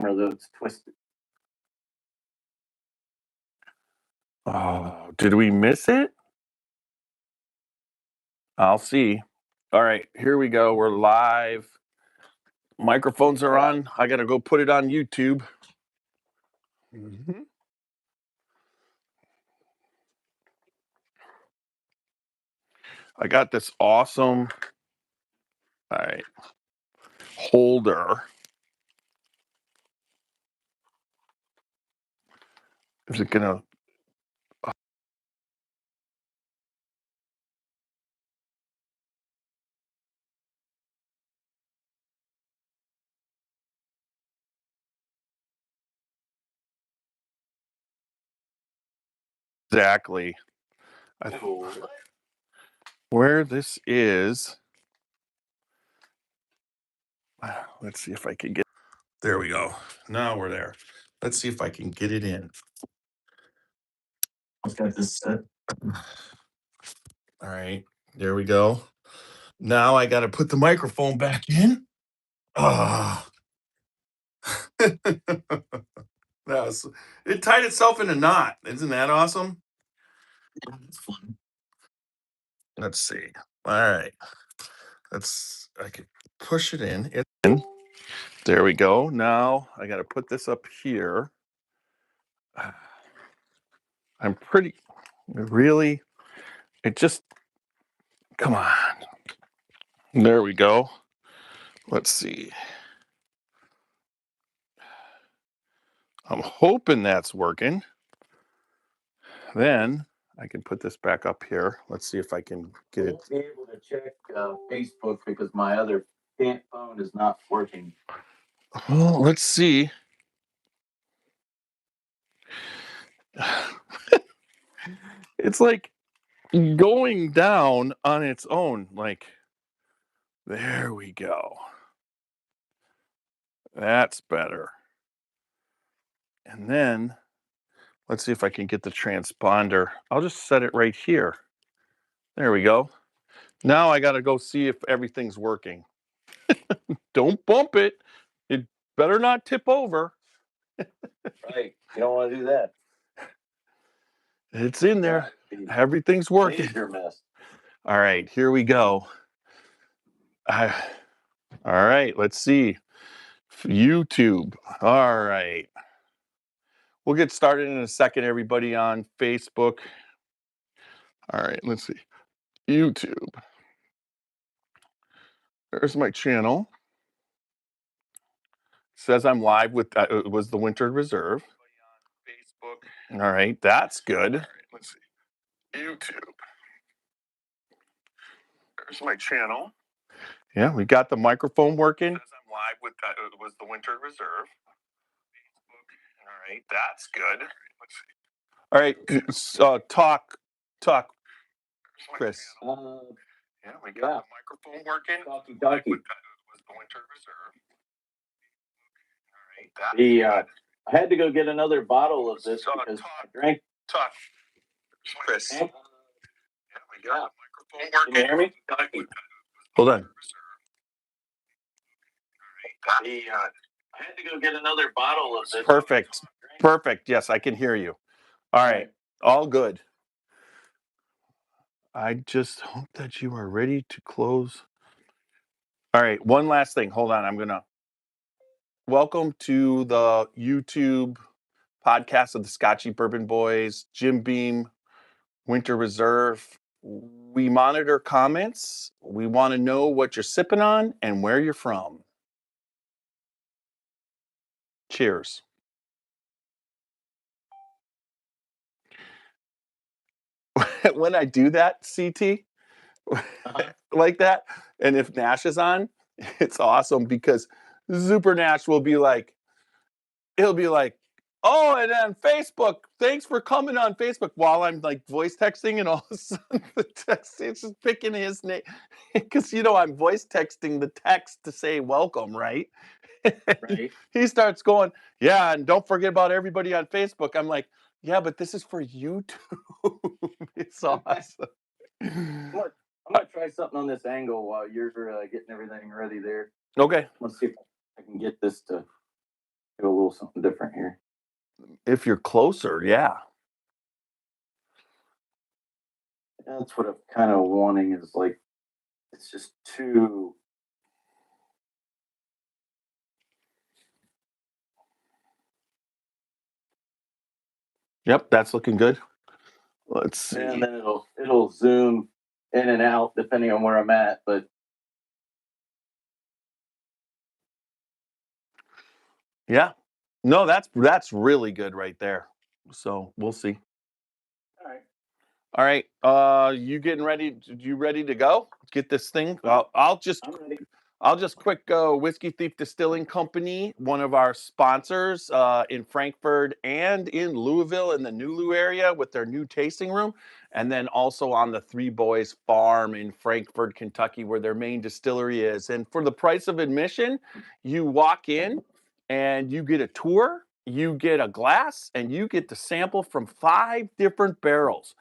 Or those twisted. Oh, did we miss it? I'll see. All right, here we go. We're live. Microphones are on. I got to go put it on YouTube. I got this awesome, all right, holder. Is it going to? Exactly. Where this is, let's see if I can get, there we go. Now we're there. Let's see if I can get it in. I've got this set. All right, there we go. Now I got to put the microphone back in. Ah. It tied itself in a knot. Isn't that awesome? It's fun. Let's see. All right. I can push it in. It's in. There we go. Now I got to put this up here. I'm pretty, really, it just, come on. There we go. Let's see. I'm hoping that's working. Then I can put this back up here. Let's see if I can get it. I won't be able to check Facebook because my other phone is not working. Well, let's see. It's like going down on its own. Like, there we go. That's better. And then let's see if I can get the transponder. I'll just set it right here. There we go. Now I got to go see if everything's working. Don't bump it. It better not tip over. Right. You don't want to do that. It's in there. Everything's working. Major mess. All right, here we go. All right, let's see. YouTube. All right. We'll get started in a second, everybody on Facebook. All right, let's see. YouTube. There's my channel. Says I'm live with, it was the Winter Reserve. Facebook. All right, that's good. All right, let's see. YouTube. There's my channel. Yeah, we got the microphone working. Says I'm live with, it was the Winter Reserve. Facebook. All right, that's good. Let's see. All right, talk, Chris. Yeah, we got the microphone working. Talkie. Was the Winter Reserve. All right, I had to go get another bottle of this because I drank. Talk, Chris. Yeah, we got the microphone working. Can you hear me? Hold on. I had to go get another bottle of this. Perfect. Yes, I can hear you. All right. All good. I just hope that you are ready to close. All right. One last thing. Hold on. Welcome to the YouTube podcast of the Scotchy Bourbon Boys, Jim Beam, Winter Reserve. We monitor comments. We want to know what you're sipping on and where you're from. Cheers. When I do that, CT, like that, and if Nash is on, it's awesome because Super Nash will be like, he'll be like, oh, and then Facebook, thanks for coming on Facebook, while I'm like voice texting, and all of a sudden the text, it's just picking his name because I'm voice texting the text to say welcome, right? Right. He starts going, yeah, and don't forget about everybody on Facebook. I'm like, yeah, but this is for YouTube. It's awesome. I'm gonna try something on this angle while you're getting everything ready there. Okay. Let's see if I can get this to. do a little something different here. If you're closer, yeah. That's what I'm kind of wanting is like, it's just too. Yep, that's looking good. Let's see. And then it'll zoom in and out depending on where I'm at. But Yeah. No, that's really good right there. So we'll see. all right, All right. You getting ready? You ready to go? Get this thing. I'm ready. I'll just quick go. Whiskey Thief Distilling Company, one of our sponsors in Frankfurt and in Louisville in the Nulu area with their new tasting room. And then also on the Three Boys Farm in Frankfurt, Kentucky, where their main distillery is. And for the price of admission, you walk in and you get a tour, you get a glass, and you get to sample from 5 different barrels.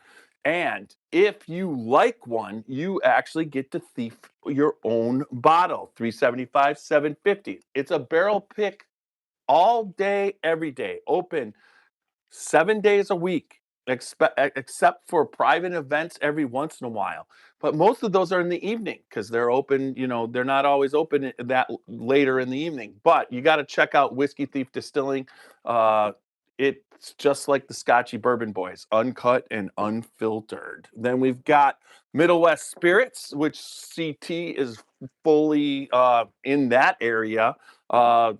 And if you like one, you actually get to thief your own bottle, 375, 750. It's a barrel pick all day, every day, open 7 days a week, except for private events every once in a while. But most of those are in the evening because they're open. They're not always open that later in the evening. But you got to check out Whiskey Thief Distilling. It's just like the Scotchy Bourbon Boys, uncut and unfiltered. Then we've got Middle West Spirits, which CT is fully in that area.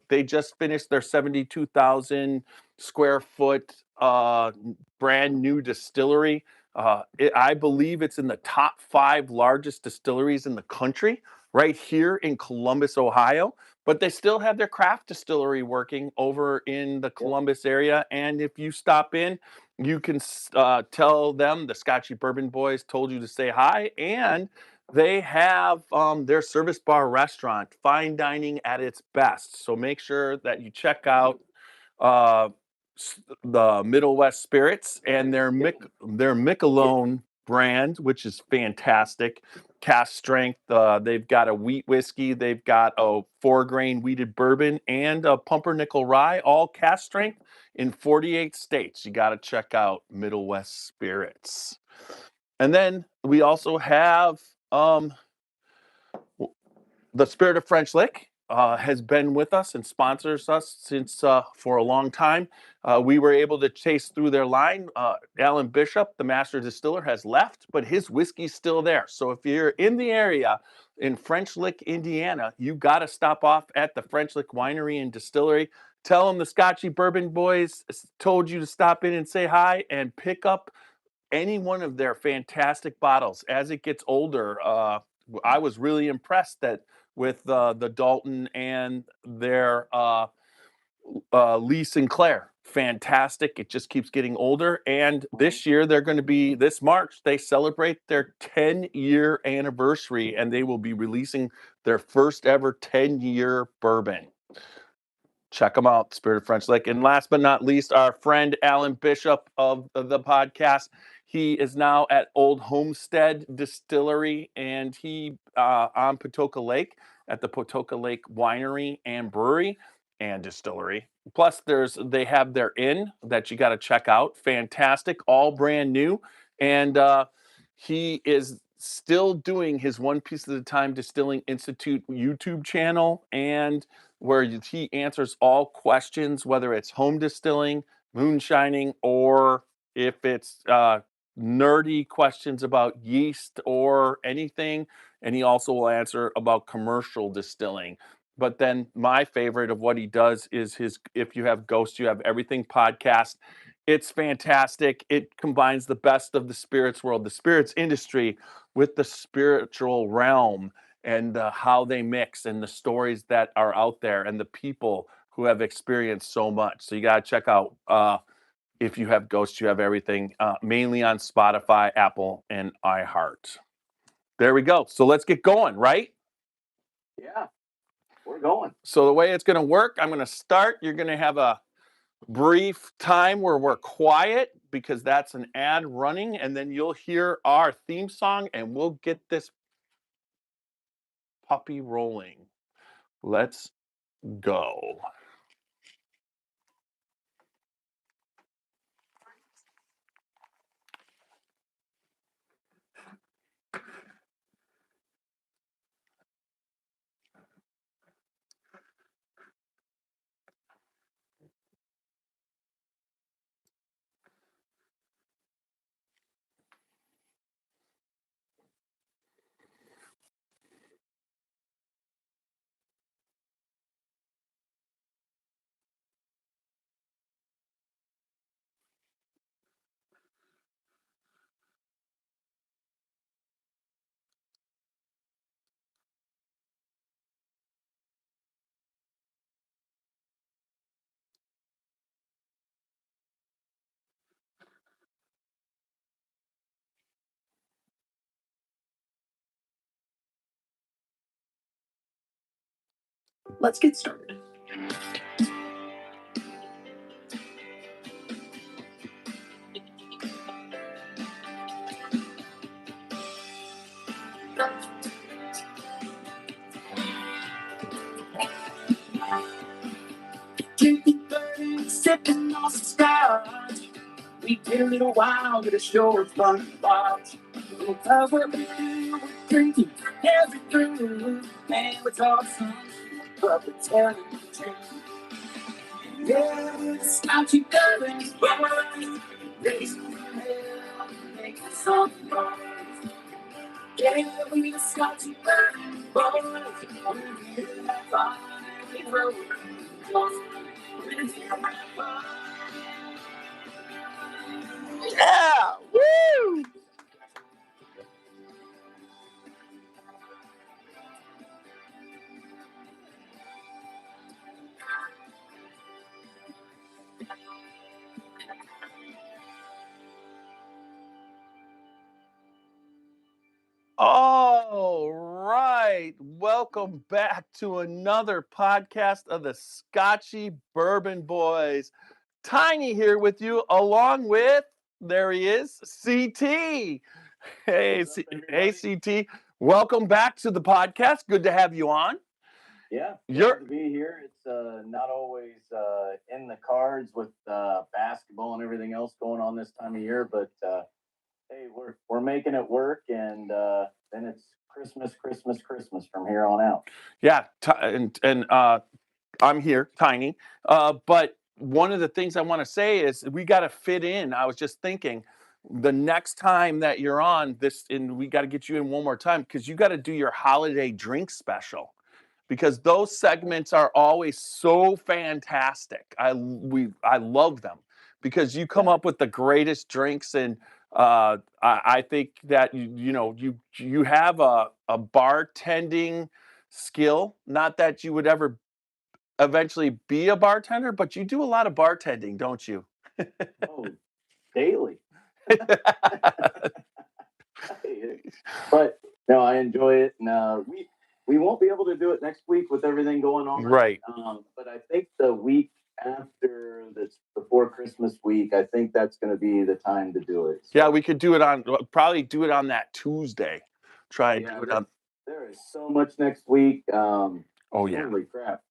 They just finished their 72,000 square foot brand new distillery. I believe it's in the top 5 largest distilleries in the country, right here in Columbus, Ohio. But they still have their craft distillery working over in the Columbus area. And if you stop in, you can tell them the Scotchy Bourbon Boys told you to say hi. And they have their service bar restaurant, fine dining at its best. So make sure that you check out uh, the Middle West Spirits and their Michelob brand, which is fantastic. Cast strength. They've got a wheat whiskey. They've got a 4-grain wheated bourbon and a pumpernickel rye, all cast strength in 48 states. You got to check out Middle West Spirits. And then we also have the Spirit of French Lick. Has been with us and sponsors us since for a long time. We were able to chase through their line. Alan Bishop, the master distiller, has left, but his whiskey's still there. So if you're in the area in French Lick, Indiana, you got to stop off at the French Lick Winery and Distillery. Tell them the Scotchy Bourbon Boys told you to stop in and say hi and pick up any one of their fantastic bottles. As it gets older, I was really impressed that with the Dalton and their Lee Sinclair. Fantastic. It just keeps getting older. And this year, they're going to be, this March, they celebrate their 10-year anniversary and they will be releasing their first ever 10-year bourbon. Check them out, Spirit of French Lick. And last but not least, our friend Alan Bishop of the podcast. He is now at Old Homestead Distillery, and he on Patoka Lake at the Patoka Lake Winery and Brewery and Distillery. Plus, they have their inn that you got to check out. Fantastic, all brand new, and he is still doing his One Piece at a Time Distilling Institute YouTube channel and where he answers all questions, whether it's home distilling, moonshining, or if it's nerdy questions about yeast or anything. And he also will answer about commercial distilling. But then my favorite of what he does is his If You Have Ghosts, You Have Everything podcast. It's fantastic. It combines the best of the spirits world, the spirits industry, with the spiritual realm and how they mix and the stories that are out there and the people who have experienced so much. So you got to check out If You Have Ghosts, You Have Everything, mainly on Spotify, Apple, and iHeart. There we go. So let's get going, right? Yeah, we're going. So the way it's going to work, I'm going to start. You're going to have a brief time where we're quiet because that's an ad running, and then you'll hear our theme song and we'll get this puppy rolling. Let's go. Let's get started. Drinking, burning, sipping on some scotch. We did it a while, but it's sure fun to watch. We'll cover what we do, we're drinking every brew. Man, it's awesome, but we're telling the truth. Yeah, we're the Scotchy Bourbon Boys. Raising hell, making some noise. Yeah, we're the Scotchy Bourbon Boys. We're here to have fun every road. We're here to have fun. Yeah. Woo! All right. Welcome back to another podcast of the Scotchy Bourbon Boys. Tiny here with you, along with, there he is, CT. Hey, What's up, hey, everybody? CT. Welcome back to the podcast. Good to have you on. Yeah, You're glad to be here. It's not always in the cards with basketball and everything else going on this time of year, but hey, we're making it work, and then it's Christmas, Christmas, Christmas from here on out. yeah, and I'm here, Tiny. But one of the things I want to say is we got to fit in. I was just thinking the next time that you're on this, and we got to get you in one more time because you got to do your holiday drink special because those segments are always so fantastic. I love them because you come Yeah, up with the greatest drinks and I think that you have a bartending skill. Not that you would ever eventually be a bartender, but you do a lot of bartending, don't you? oh, daily. But no, I enjoy it. And we won't be able to do it next week with everything going on. Right. But I think the week after that's before Christmas week, I think that's going to be the time to do it. Yeah, So we could do it on probably do it on that Tuesday. Try and yeah, do it on. there is so much next week. Oh yeah. Holy crap!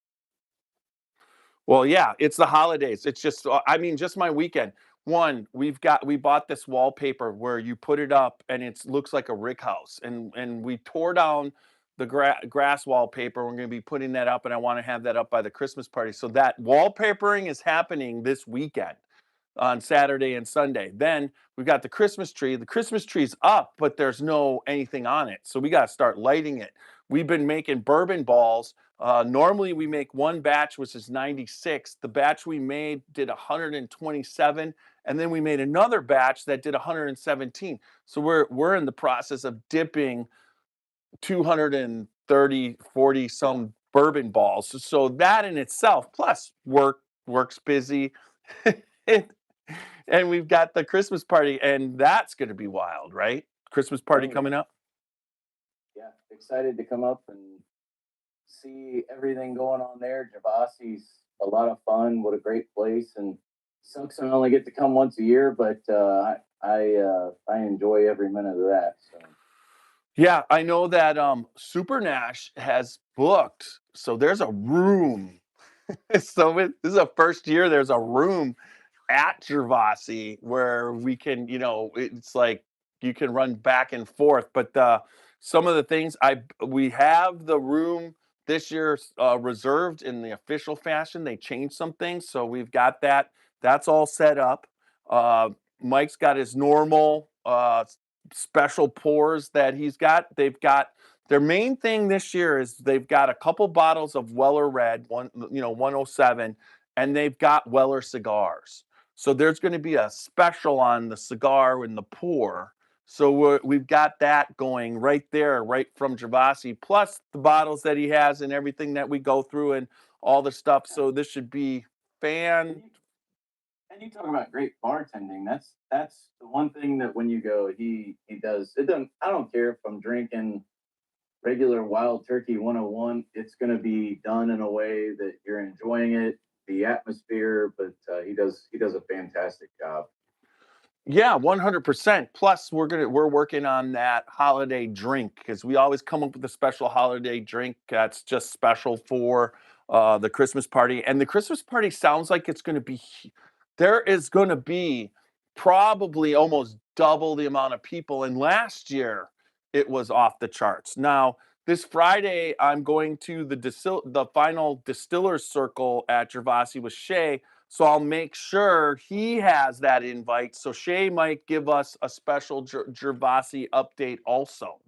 Well, yeah, it's the holidays. It's just, I mean, just my weekend. One, we bought this wallpaper where you put it up and it looks like a rick house, and we tore down the grass wallpaper. We're going to be putting that up, and I want to have that up by the Christmas party. So that wallpapering is happening this weekend on Saturday and Sunday. Then we got the Christmas tree. The Christmas tree's up, but there's no anything on it. So we got to start lighting it. We've been making bourbon balls. Normally we make one batch, which is 96. The batch we made did 127, and then we made another batch that did 117. So we're in the process of dipping 230, 40 some bourbon balls. So that in itself, plus work's busy. And we've got the Christmas party, and that's going to be wild, right? Christmas party Oh coming up. yeah, excited to come up and see everything going on there. Javasi's a lot of fun. What a great place, and sucks I only get to come once a year, but I enjoy every minute of that. So Yeah, I know that Super Nash has booked, so there's a room. So this is a first year. There's a room at Gervasi where we can, it's like you can run back and forth. But some of the things we have the room this year reserved in the official fashion. They changed some things, so we've got that. That's all set up. Uh, Mike's got his normal special pours that he's got. They've got their main thing this year is they've got a couple bottles of Weller Red, 107, and they've got Weller cigars. So there's going to be a special on the cigar and the pour. So we've got that going right there, right from Gervasi, plus the bottles that he has and everything that we go through and all the stuff. So this should be fan. and you talk about great bartending. That's the one thing that when you go, he does. It doesn't. I don't care if I'm drinking regular Wild Turkey 101. It's going to be done in a way that you're enjoying it, the atmosphere, but he does a fantastic job. Yeah, 100%. Plus, we're working on that holiday drink because we always come up with a special holiday drink that's just special for the Christmas party. And the Christmas party sounds like it's going to be there is going to be probably almost double the amount of people. And last year it was off the charts. Now, this Friday, I'm going to the final distillers circle at Gervasi with Shay, so I'll make sure he has that invite. So Shay might give us a special Gervasi update also.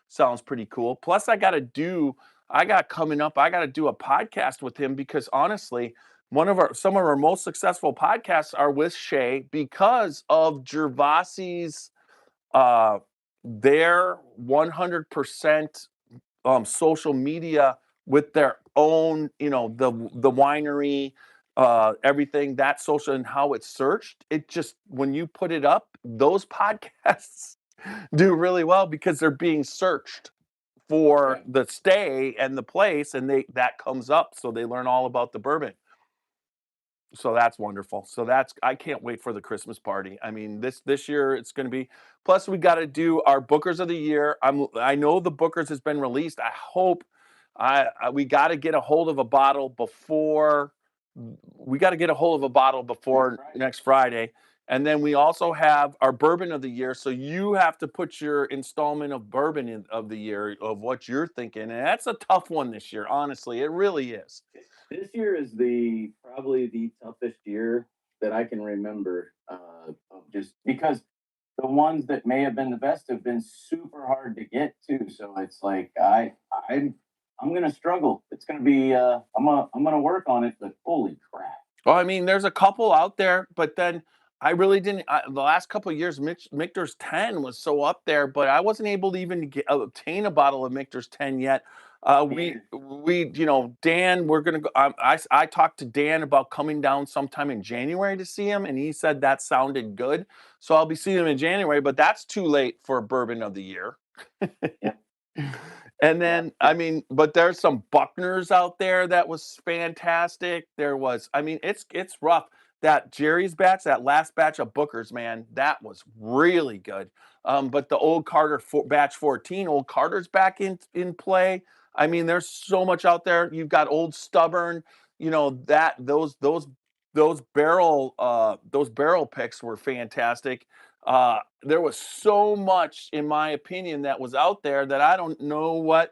Sounds pretty cool. Plus, I got to do a podcast with him because honestly, some of our most successful podcasts are with Shay because of Gervasi's their 100% social media with their own, the winery, everything that social and how it's searched. It just when you put it up, those podcasts do really well because they're being searched for the stay and the place, and that comes up, so they learn all about the bourbon. So that's wonderful. So I can't wait for the Christmas party. I mean, this year it's going to be. Plus, we got to do our Bookers of the Year. I know the Bookers has been released. I hope we got to get a hold of a bottle before. We got to get a hold of a bottle before next Friday. And then we also have our Bourbon of the Year. So you have to put your installment of Bourbon of the Year of what you're thinking. And that's a tough one this year. Honestly, it really is. This year is probably the toughest year that I can remember. Just because the ones that may have been the best have been super hard to get to. So it's like I'm gonna struggle. It's gonna be I'm gonna work on it, but holy crap. Well, I mean, there's a couple out there, but then I really didn't. The last couple of years, Michter's 10 was so up there, but I wasn't able to even obtain a bottle of Michter's 10 yet. Dan, we're gonna go. I talked to Dan about coming down sometime in January to see him, and he said that sounded good. So I'll be seeing him in January, but that's too late for Bourbon of the Year. Yeah. And then, I mean, but there's some Buckners out there that was fantastic. I mean, it's rough. That Jerry's batch, that last batch of Bookers, man, that was really good. But the old Carter batch 14, old Carter's back in play. I mean, there's so much out there. You've got old Stubborn, those barrel picks were fantastic. There was so much, in my opinion, that was out there that I don't know what's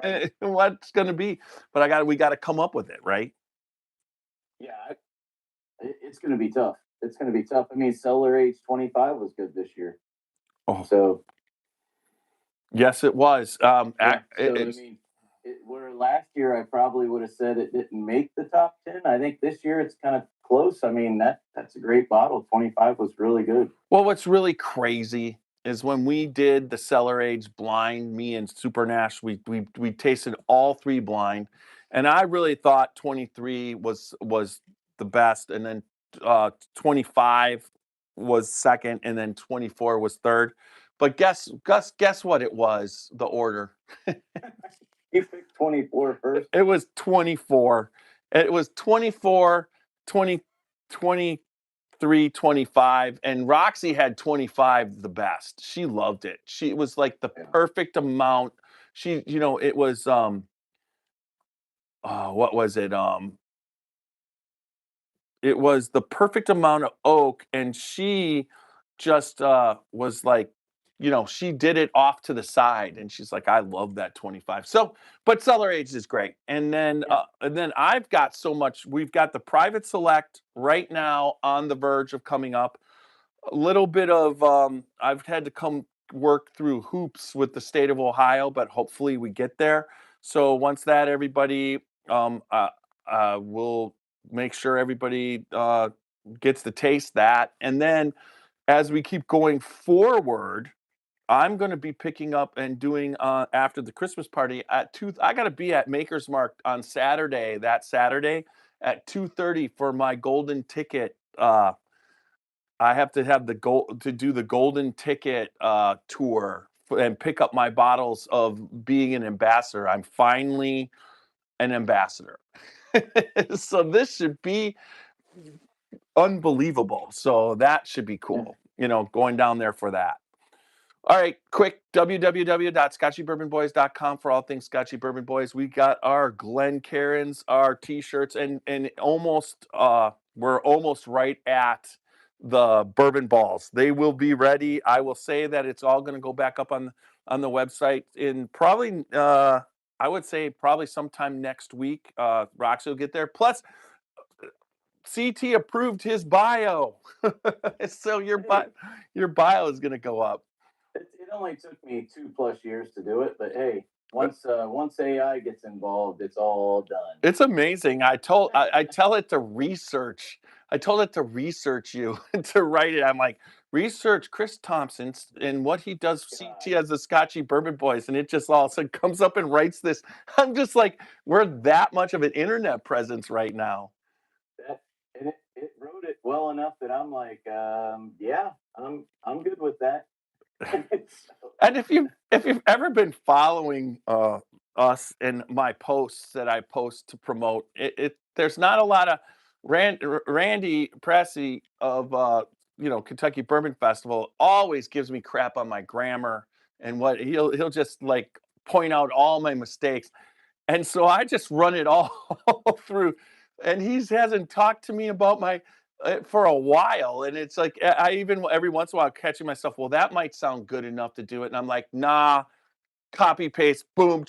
going to be, but we got to come up with it, right? Yeah, it's going to be tough. It's going to be tough. I mean, Cellar Age 25 was good this year. Oh, so yes, it was. Where last year I probably would have said it didn't make the top 10. I think this year it's kind of close. I mean, that's a great bottle. 25 was really good. Well, what's really crazy is when we did the Cellar Age blind, me and Super Nash, we tasted all three blind, and I really thought 23 was the best, and then 25 was second, and then 24 was third. But guess what it was, the order. You picked 24 first. It was 24. It was 24, 20, 23, 25, and Roxy had 25 the best. She loved it. It was like the perfect amount. It was what was it? It was the perfect amount of oak, and she just was like, she did it off to the side, and she's like, I love that 25. So, but Cellar Age is great. And then I've got so much. We've got the Private Select right now on the verge of coming up. A little bit of I've had to come work through hoops with the state of Ohio, but hopefully we get there. So once that, everybody will make sure everybody gets to taste that. And then as we keep going forward, I'm going to be picking up and doing after the Christmas party at 2. I got to be at Maker's Mark on Saturday at 2:30 for my golden ticket. I have to have to do the golden ticket tour and pick up my bottles of being an ambassador. I'm finally an ambassador. So this should be unbelievable. So that should be cool, going down there for that. All right, quick www.scotchybourbonboys.com for all things Scotchy Bourbon Boys. We got our Glencairns, our t-shirts, and we're almost right at the bourbon balls. They will be ready. I will say that it's all going to go back up on the website in probably I would say probably sometime next week. Roxy will get there. Plus, CT approved his bio, so your bio is going to go up. It only took me 2+ years to do it, but hey, once AI gets involved, it's all done. It's amazing. I tell it to research. I told it to research you to write it. I'm like, research Chris Thompson and what he does CT as the Scotchy Bourbon Boys, and it just all of a sudden comes up and writes this. I'm just like, we're that much of an internet presence right now. And it wrote it well enough that I'm like, yeah, I'm good with that. And if you've ever been following us and my posts that I post to promote, there's not a lot of Randy Pressey of Kentucky Bourbon Festival always gives me crap on my grammar and what he'll just like point out all my mistakes. And so I just run it all through, and he hasn't talked to me about my for a while. And it's like I even every once in a while catching myself. Well, that might sound good enough to do it, and I'm like, nah. Copy paste, boom,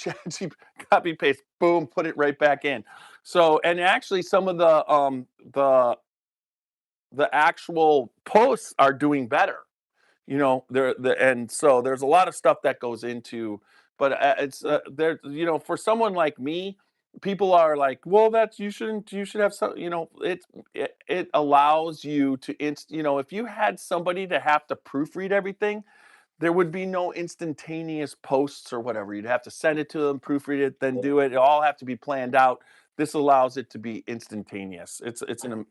copy paste, boom, put it right back in. So, and actually, some of the actual posts are doing better. And so there's a lot of stuff that goes into, but it's there. For someone like me, people are like, well, you should have some. It allows you to if you had somebody to have to proofread everything, there would be no instantaneous posts or whatever. You'd have to send it to them, proofread it, then do it. It all have to be planned out. This allows it to be instantaneous. It's an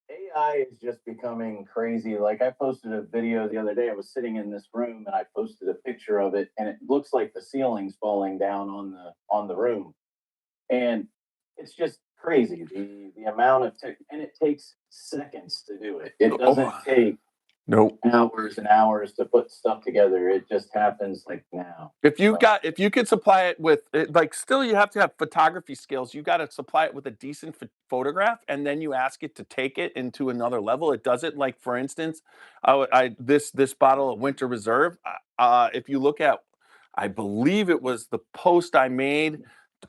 AI is just becoming crazy. Like I posted a video the other day. I was sitting in this room and I posted a picture of it, and it looks like the ceiling's falling down on the room, and it's just crazy the amount of and it takes seconds to do it. It doesn't take hours and hours to put stuff together. It just happens like now. If you could supply it with still you have to have photography skills. You got to supply it with a decent photograph, and then you ask it to take it into another level. It does it. Like for instance, this bottle of Winter Reserve. If you look at, I believe it was the post I made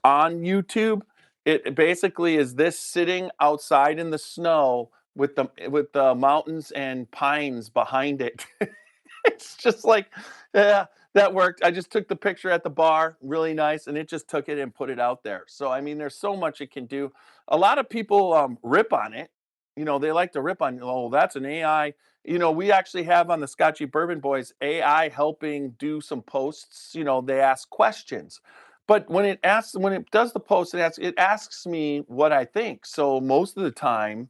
on YouTube. It basically is this sitting outside in the snow with the mountains and pines behind it. It's just like, yeah, that worked. I just took the picture at the bar, really nice, and it just took it and put it out there. So I mean, there's so much it can do. A lot of people rip on it. They like to rip on, oh, that's an AI. We actually have on the Scotchy Bourbon Boys AI helping do some posts. They ask questions. But when it does the post, it asks me what I think. So most of the time,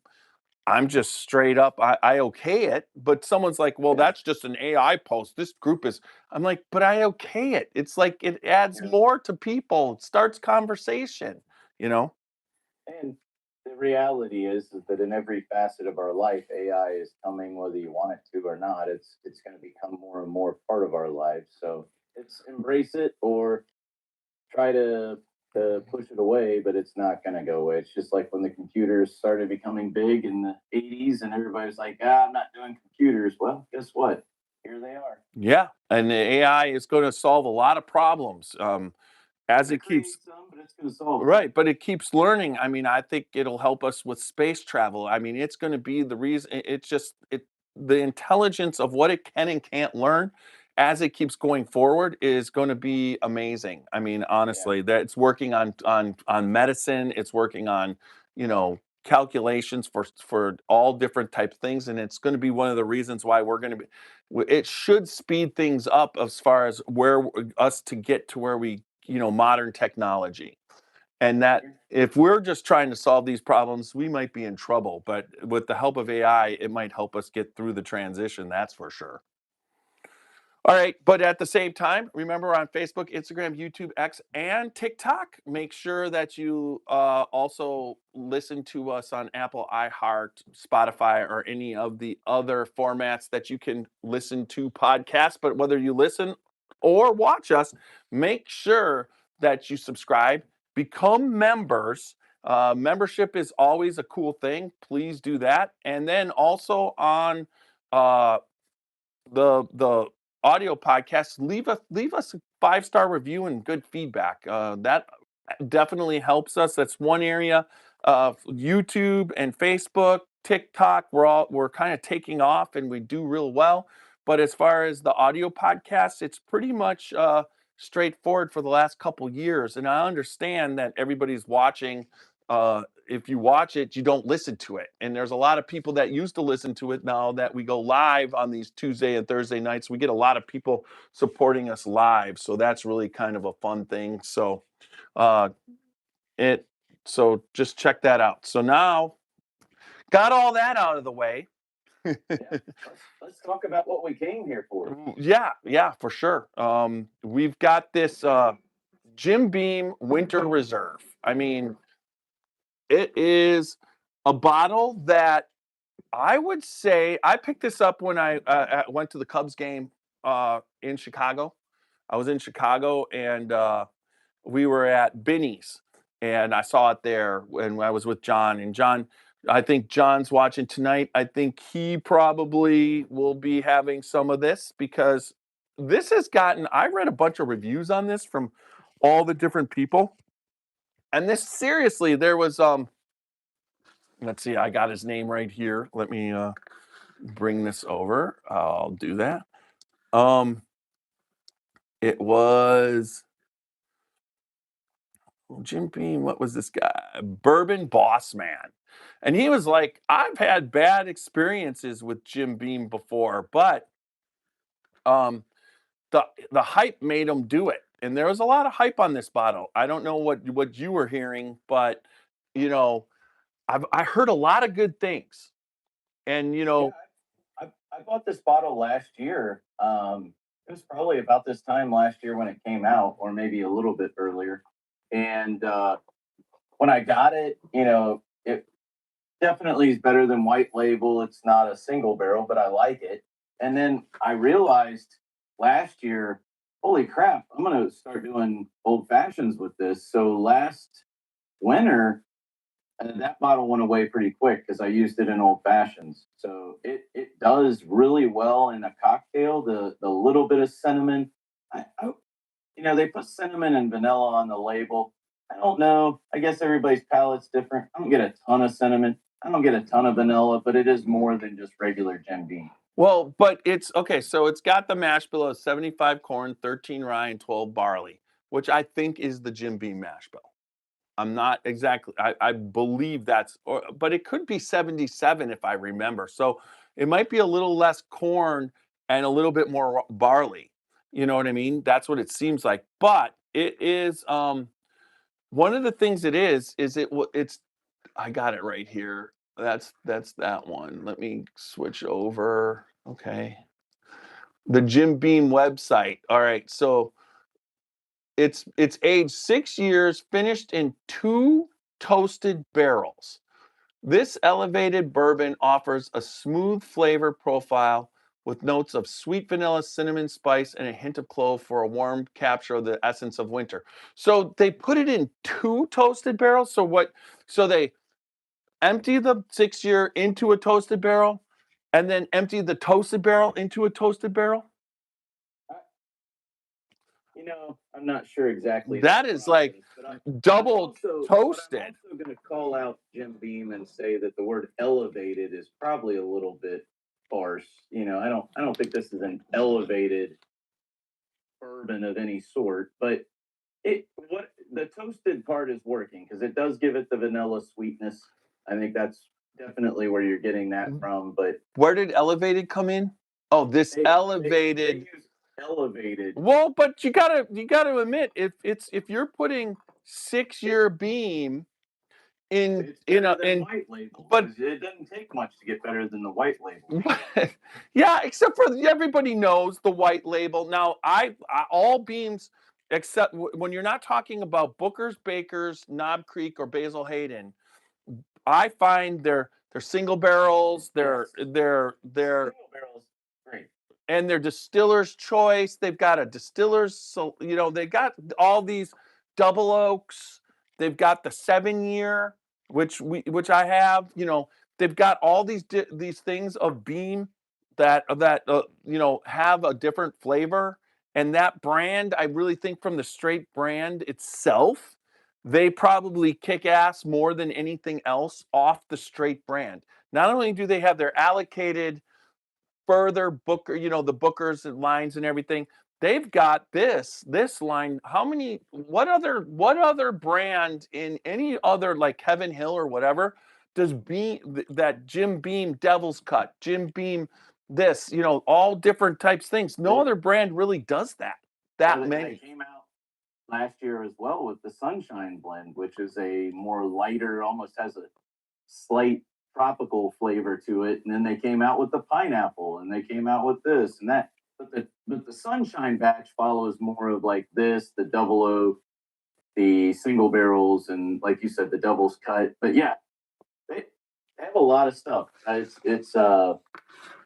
I'm just straight up, I okay it, but someone's like, well, that's just an AI post. This group is, I'm like, but I okay it. It's like it adds more to people. It starts conversation, And the reality is that in every facet of our life, AI is coming, whether you want it to or not. It's going to become more and more part of our lives. So it's embrace it or try to push it away, but it's not going to go away. It's just like when the computers started becoming big in the 80s and everybody's like, I'm not doing computers. Well, guess what? Here they are. Yeah. And the AI is going to solve a lot of problems. As it keeps but it's going to solve right, but it keeps learning. I mean, I think it'll help us with space travel. I mean, it's going to be the reason. It's just the intelligence of what it can and can't learn as it keeps going forward is going to be amazing. I mean, honestly, that it's working on medicine. It's working on calculations for all different type of things, and it's going to be one of the reasons why we're going to be. It should speed things up as far as where us to get to where we modern technology. And that if we're just trying to solve these problems, we might be in trouble. But with the help of AI, it might help us get through the transition. That's for sure. All right, but at the same time, remember, we're on Facebook, Instagram, YouTube, X, and TikTok. Make sure that you also listen to us on Apple, iHeart, Spotify, or any of the other formats that you can listen to podcasts. But whether you listen or watch us, make sure that you subscribe, become members. Membership is always a cool thing. Please do that. And then also on uh, the audio podcast, leave us a 5-star review and good feedback. That definitely helps us. That's one area. YouTube and Facebook, TikTok, we're kind of taking off and we do real well. But as far as the audio podcast, it's pretty much straightforward for the last couple years. And I understand that everybody's watching. If you watch it, you don't listen to it. And there's a lot of people that used to listen to it. Now that we go live on these Tuesday and Thursday nights, we get a lot of people supporting us live. So that's really kind of a fun thing. So uh so just check that out. So now, got all that out of the way. Yeah, let's talk about what we came here for. Yeah, for sure. We've got this Jim Beam Winter Reserve. I mean, it is a bottle that I would say I picked this up when I went to the Cubs game in Chicago. I was in Chicago and we were at Binny's and I saw it there when I was with John. And John, I think John's watching tonight. I think he probably will be having some of this because this has gotten, I read a bunch of reviews on this from all the different people. And this, seriously, there was let's see, I got his name right here. Let me bring this over. I'll do that. It was Jim Beam. What was this guy? Bourbon Boss Man. And he was like, I've had bad experiences with Jim Beam before, but um, the hype made him do it. And there was a lot of hype on this bottle. I don't know what you were hearing, but you know, I heard a lot of good things. And you know, I bought this bottle last year. It was probably about this time last year when it came out, or maybe a little bit earlier. And when I got it, it definitely is better than white label. It's not a single barrel, but I like it. And then I realized last year, holy crap, I'm going to start doing old fashions with this. So last winter, that bottle went away pretty quick because I used it in old fashions. So it does really well in a cocktail. The little bit of cinnamon, they put cinnamon and vanilla on the label. I don't know. I guess everybody's palate's different. I don't get a ton of cinnamon. I don't get a ton of vanilla, but it is more than just regular Jim Beam. well, but it's okay. So it's got the mash bill of 75 corn, 13 rye, and 12 barley, which I think is the Jim Beam mash bill. I'm not exactly, I believe but it could be 77 if I remember. So it might be a little less corn and a little bit more barley. You know what I mean? That's what it seems like. But it is, one of the things it's, I got it right here. That's that one. Let me switch over. Okay. The Jim Beam website. All right. So it's aged 6 years, finished in 2 toasted barrels. This elevated bourbon offers a smooth flavor profile with notes of sweet vanilla, cinnamon spice, and a hint of clove for a warm capture of the essence of winter. So they put it in 2 toasted barrels. So they empty the 6-year into a toasted barrel and then empty the toasted barrel into a toasted barrel. I'm not sure exactly. That is like double toasted. I'm also going to call out Jim Beam and say that the word elevated is probably a little bit sparse. I don't think this is an elevated bourbon of any sort, but the toasted part is working because it does give it the vanilla sweetness. I think that's definitely where you're getting that from. But where did elevated come in? Oh, this elevated. They use elevated. Well, but you gotta admit, if you're putting 6-year Beam It's better than white label, but it doesn't take much to get better than the white label. yeah, except for everybody knows the white label. Now, all beams except when you're not talking about Booker's, Baker's, Knob Creek, or Basil Hayden. I find they're single barrels. They're Single barrels, great. and they're distiller's choice. They've got a distiller's, so they got all these double oaks. They've got the 7 year, which I have. They've got all these things of beam that have a different flavor. And that brand, I really think from the straight brand itself, they probably kick ass more than anything else off the straight brand. Not only do they have their allocated further Booker, the Bookers and lines and everything. They've got this line. What other brand in any other like Heaven Hill or whatever does that Jim Beam Devil's Cut, Jim Beam this, all different types things. No other brand really does that many. They came out last year as well with the Sunshine Blend, which is a more lighter, almost has a slight tropical flavor to it. And then they came out with the pineapple, and they came out with this and that. But the Sunshine batch follows more of like this, the double oak, the single barrels, and like you said, the doubles cut. But yeah, they have a lot of stuff. It's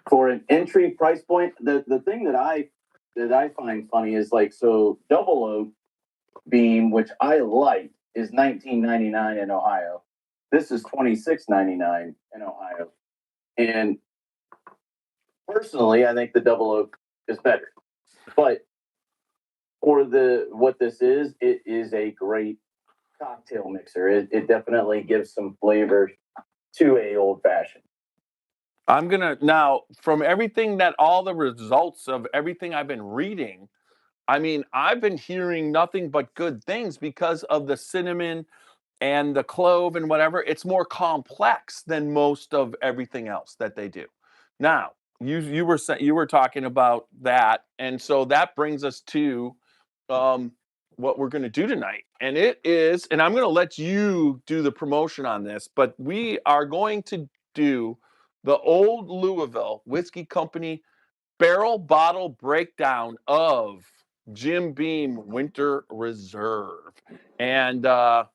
for an entry price point. The thing that I find funny is like, so double oak beam, which I like, is $19.99 in Ohio. This is $26.99 in Ohio. And personally, I think the double oak is better. But for what this is, it is a great cocktail mixer. It definitely gives some flavor to a old fashioned. I'm gonna now, from everything that all the results of everything I've been reading, I mean, I've been hearing nothing but good things because of the cinnamon and the clove and whatever. It's more complex than most of everything else that they do. Now, you were talking about that, and so that brings us to what we're going to do tonight, and I'm going to let you do the promotion on this, but we are going to do the Old Louisville Whiskey Company barrel bottle breakdown of Jim Beam Winter Reserve. And talk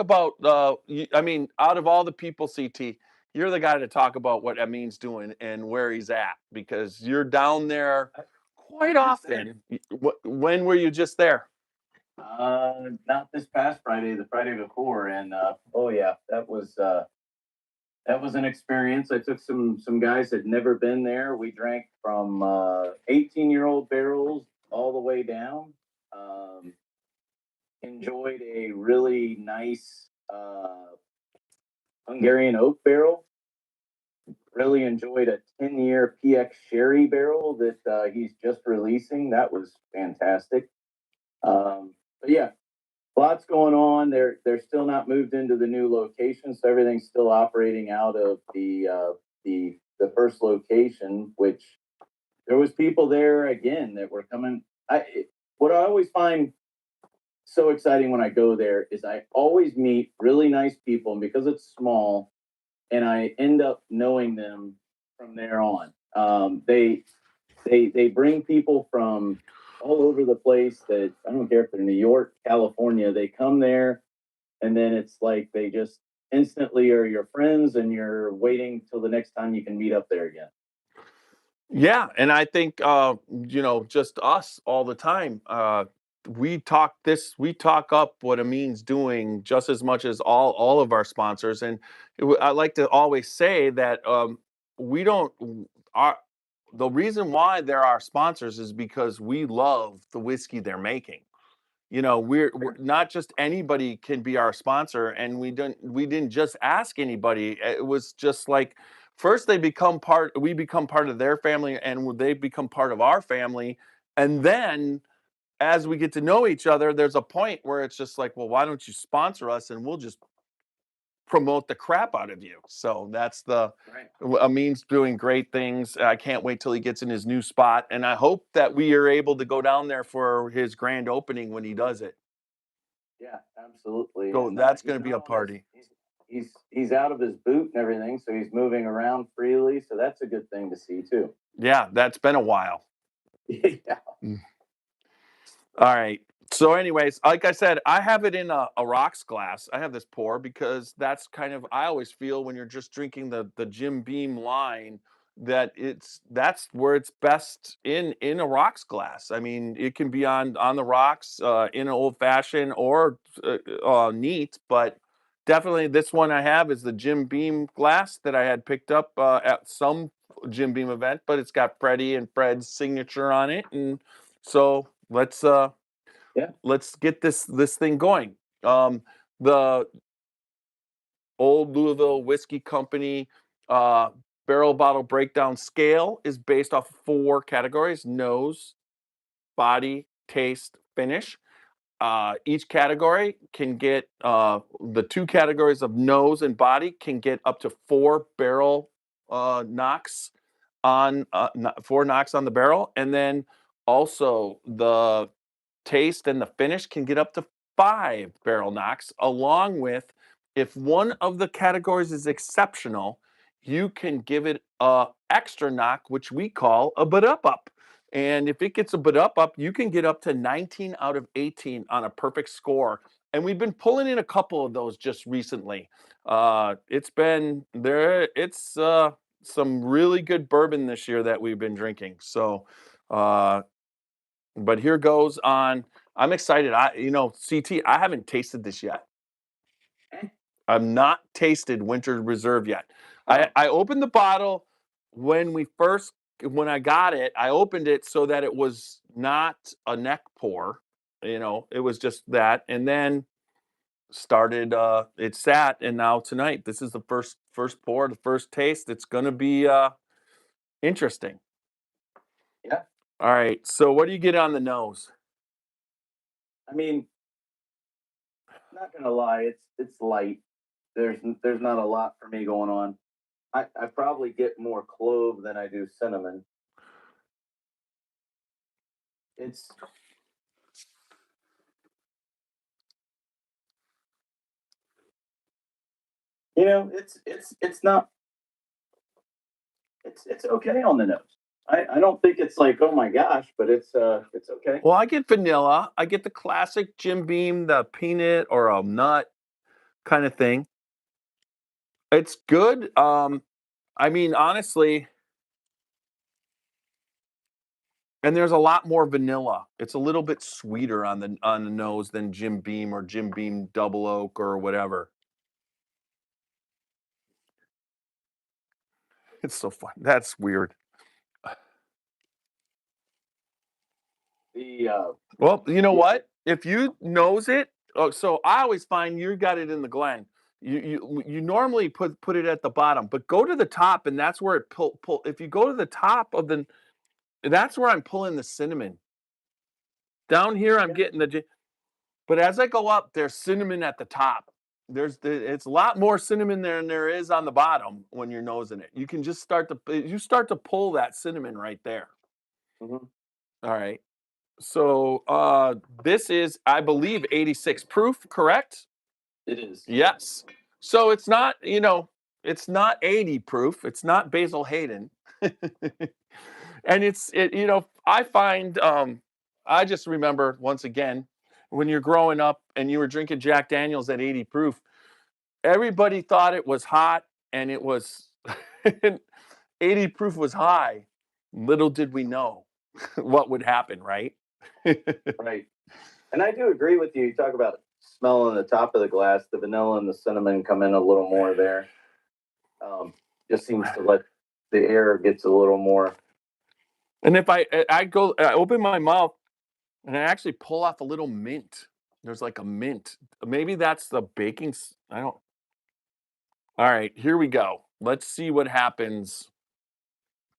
about I mean, out of all the people, CT, you're the guy to talk about what Amin's doing and where he's at, because you're down there quite often. When were you just there? Not this past Friday, the Friday before, and oh yeah, that was an experience. I took some guys that had never been there. We drank from 18-year-old barrels all the way down. Enjoyed a really nice Hungarian oak barrel. Really enjoyed a 10-year PX Sherry barrel that he's just releasing. That was fantastic. But yeah, lots going on. They're still not moved into the new location, so everything's still operating out of the first location. Which there was people there again that were coming. What I always find so exciting when I go there is I always meet really nice people, and because it's small, and I end up knowing them from there on. They bring people from all over the place. That I don't care if they're New York, California. They come there, and then it's like they just instantly are your friends, and you're waiting till the next time you can meet up there again. Yeah, and I think just us all the time. We talk up what Amin's doing just as much as all of our sponsors, and I like to always say that we don't our the reason why they're our sponsors is because we love the whiskey they're making. We're not just anybody can be our sponsor, and we didn't just ask anybody. It was just like, first we become part of their family, and they become part of our family, and then as we get to know each other, there's a point where it's just like, well, why don't you sponsor us, and we'll just promote the crap out of you. So that's Right. Amin's doing great things. I can't wait till he gets in his new spot, and I hope that we are able to go down there for his grand opening when he does it. Yeah, absolutely. So And that's he's going to be not a on his, party. he's out of his boot and everything, so he's moving around freely. So that's a good thing to see too. Yeah, that's been a while. Yeah. All right. So, anyways, like I said, I have it in a rocks glass. I have this pour because that's kind of I always feel when you're just drinking the Jim Beam line that that's where it's best in a rocks glass. I mean, it can be on the rocks in an old fashioned or neat, but definitely this one I have is the Jim Beam glass that I had picked up at some Jim Beam event, but it's got Freddie and Fred's signature on it, and so Yeah. let's get this thing going. The old Louisville Whiskey Company uh, barrel bottle breakdown scale is based off of 4 categories: nose, body, taste, finish. Each category can get the 2 categories of nose and body can get up to 4 barrel knocks on 4 knocks on the barrel, and then also the taste and the finish can get up to 5 barrel knocks, along with if one of the categories is exceptional, you can give it a extra knock, which we call a but up. And if it gets a but up, you can get up to 19 out of 18 on a perfect score. And we've been pulling in a couple of those just recently. It's been there. It's some really good bourbon this year that we've been drinking. So, but here goes on. I'm excited. CT, I haven't tasted this yet. I've not tasted Winter Reserve yet. I opened the bottle when I got it. I opened it so that it was not a neck pour. It was just that, and then started. It sat, and now tonight, this is the first pour, the first taste. It's gonna be interesting. Yeah. All right. So, what do you get on the nose? I mean, not gonna lie, it's light. There's not a lot for me going on. I probably get more clove than I do cinnamon. It's it's not it's okay on the nose. I don't think it's like, oh my gosh, but it's okay. Well, I get vanilla. I get the classic Jim Beam, the peanut or a nut kind of thing. It's good. I mean, honestly, and there's a lot more vanilla. It's a little bit sweeter on the nose than Jim Beam or Jim Beam Double Oak or whatever. It's so fun. That's weird. The Well, you know yeah, what? If you nose it, so I always find you got it in the Glen. You normally put it at the bottom, but go to the top, and that's where it pull. If you go to the top of that's where I'm pulling the cinnamon. Down here, I'm yeah, getting but as I go up, there's cinnamon at the top. It's a lot more cinnamon there than there is on the bottom when you're nosing it. You can just start to pull that cinnamon right there. mhm, All right. So this is, I believe, 86 proof, correct? it is. Yes. So it's not 80 proof. It's not Basil Hayden. And I find I just remember once again when you're growing up and you were drinking Jack Daniels at 80 proof, everybody thought it was hot and it was 80 proof was high. Little did we know what would happen, right? Right. And I do agree with you. You talk about smelling the top of the glass, the vanilla and the cinnamon come in a little more there. Um, just seems to let the air gets a little more. And if I open my mouth and I actually pull off a little mint. There's like a mint. Maybe that's the I don't. All right, here we go. Let's see what happens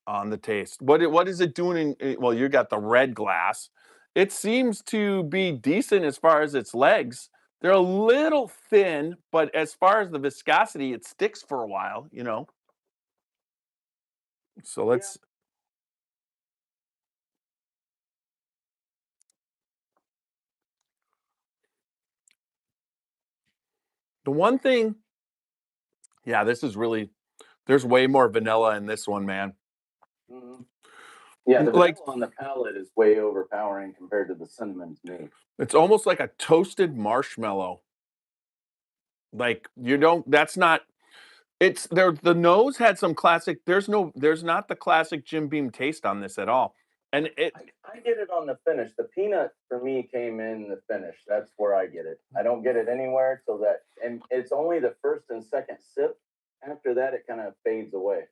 on the taste. What is it doing well, you got the red glass. It seems to be decent as far as its legs. They're a little thin, but as far as the viscosity, it sticks for a while. So Yeah. let's The one thing, yeah, this is really, there's way more vanilla in this one, man. Mhm. Yeah, the Like, vanilla on the palate is way overpowering compared to the cinnamon to me. it's almost like a toasted marshmallow. Like, you don't, that's not, it's there. The nose had some classic, there's not the classic Jim Beam taste on this at all. And I get it on the finish. The peanut for me came in the finish. That's where I get it. I don't get it anywhere till that, and it's only the first and second sip. After that, it kind of fades away.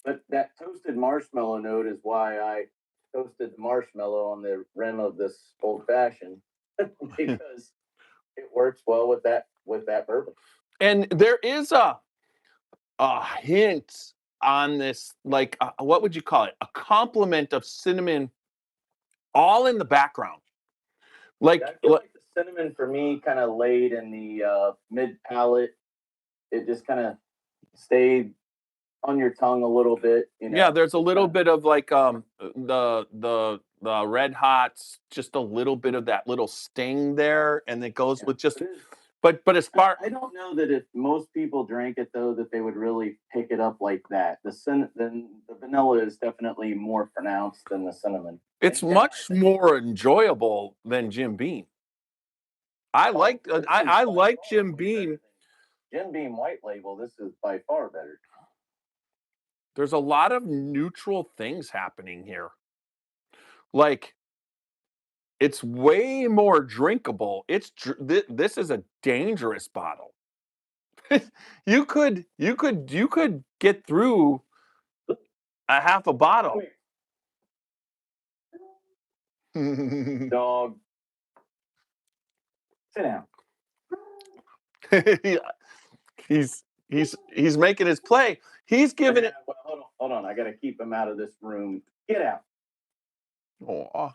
But that toasted marshmallow note is why I toasted the marshmallow on the rim of this old fashioned because it works well with that bourbon. and there is a hint on this, like what would you call it? A complement of cinnamon, all in the background. Yeah, I Like, feel like the cinnamon for me kind of laid in the mid palate. It just kind of stayed on your tongue a little bit, you know. yeah, there's a Just little kinda, bit of like the red hots, just a little bit of that little sting there, and it goes yeah. with just. It is. But as far, I don't know that if most people drank it though, that they would really pick it up like that. Then the vanilla is definitely more pronounced than the cinnamon. it's In my much opinion. more enjoyable than Jim Beam. Oh, this is I by like far Jim way better Beam. than Jim Beam White Label. This is by far better. There's a lot of neutral things happening here. Like, it's way more drinkable. This is a dangerous bottle. You could get through a half a Come bottle. here, dog. Sit down. He's making his play. He's giving it. Well, hold on. I got to keep him out of this room. Get out. Oh,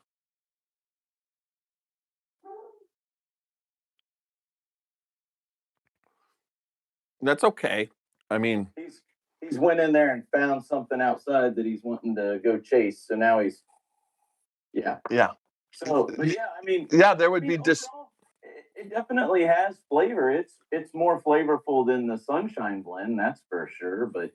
that's okay. I mean, He's went in there and found something outside that he's wanting to go chase. So now he's yeah. yeah, So, but yeah, yeah. There I would mean be just. overall, it definitely has flavor. It's more flavorful than the Sunshine Blend, that's for sure. But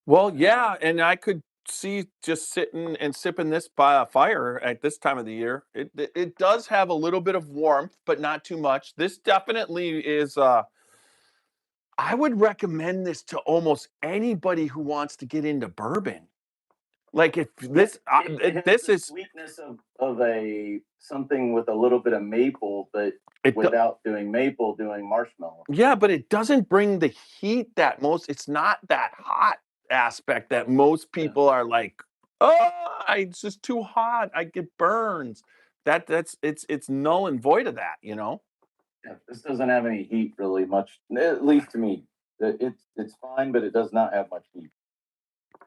Well, yeah, and I could see just sitting and sipping this by a fire at this time of the year. It does have a little bit of warmth, but not too much. This definitely is. I would recommend this to almost anybody who wants to get into bourbon. Like, if yeah, this, it has this the is sweetness of a something with a little bit of maple, but it. without doing maple, doing marshmallow. Yeah, but it doesn't bring the heat that most. It's not that hot aspect that most Yeah. people are like, oh, it's just too hot. I get burns. That's it's null and void of that, you know. Yeah, this doesn't have any heat really much, at least to me. It's fine, but it does not have much heat.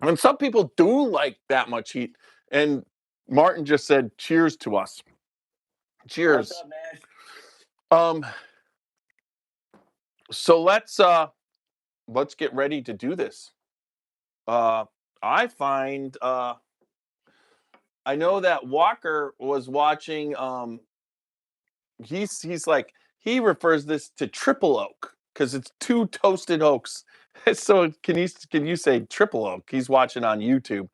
And some people do like that much heat. And Martin just said, "Cheers to us." What's Cheers. up, Nash? Um. So let's get ready to do this. Uh, I find I know that Walker was watching he's like he refers this to triple oak because it's two toasted oaks. So can you say triple oak? He's watching on YouTube.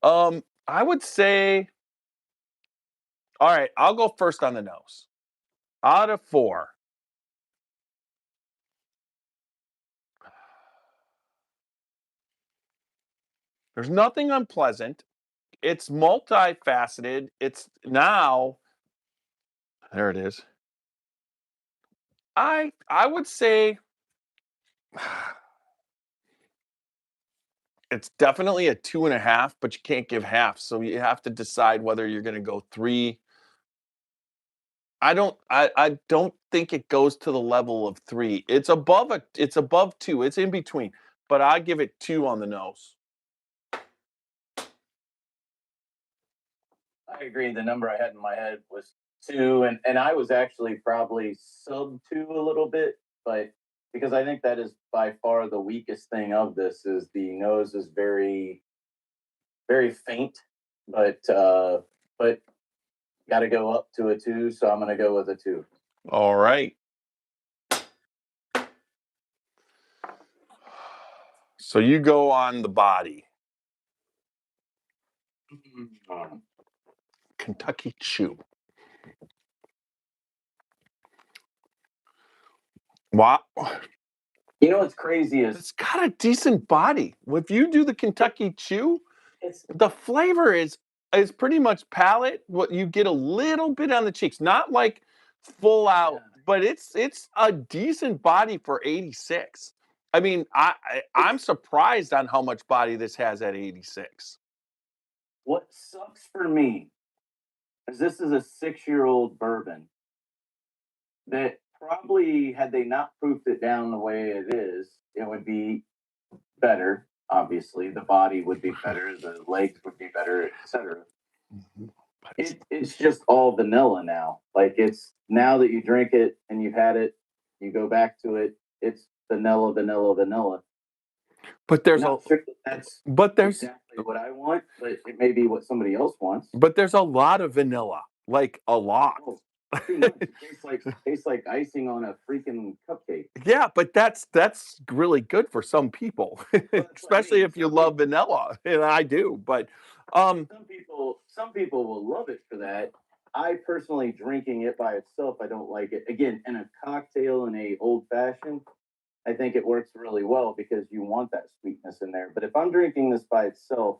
I would say, all right, I'll go first on the nose. Out of four, there's nothing unpleasant. It's multifaceted. It's now there it is. I would say it's definitely a 2.5, but you can't give half. So you have to decide whether you're going to go three. I don't think it goes to the level of three. It's above two. It's in between, but I give it two on the nose. I agree. The number I had in my head was two, and I was actually probably sub two a little bit, but because I think that is by far the weakest thing of this is the nose is very very faint, but got to go up to a 2, so I'm going to go with a 2. All right. So you go on the body. Kentucky Chew. Wow. You know what's crazy is It's got a decent body. If you do the Kentucky Chew, the flavor is pretty much palate. What you get a little bit on the cheeks, not like full out, but it's a decent body for 86. I mean, I'm surprised on how much body this has at 86. What sucks for me is this is a 6-year-old bourbon that probably, had they not proofed it down the way it is, it would be better. Obviously, the body would be better, the legs would be better, etc. It's just all vanilla now. Like, it's now that you drink it and you've had it, you go back to it. It's vanilla, vanilla, vanilla. But there's that's there's exactly what I want, but it may be what somebody else wants. But there's a lot of vanilla, like a lot. Oh, too much. It tastes like icing on a freaking cupcake. Yeah, but that's really good for some people, especially if you love vanilla, and I do. But some people will love it for that. I personally, drinking it by itself, I don't like it. Again, in a cocktail, in a old fashioned, I think it works really well because you want that sweetness in there. But if I'm drinking this by itself,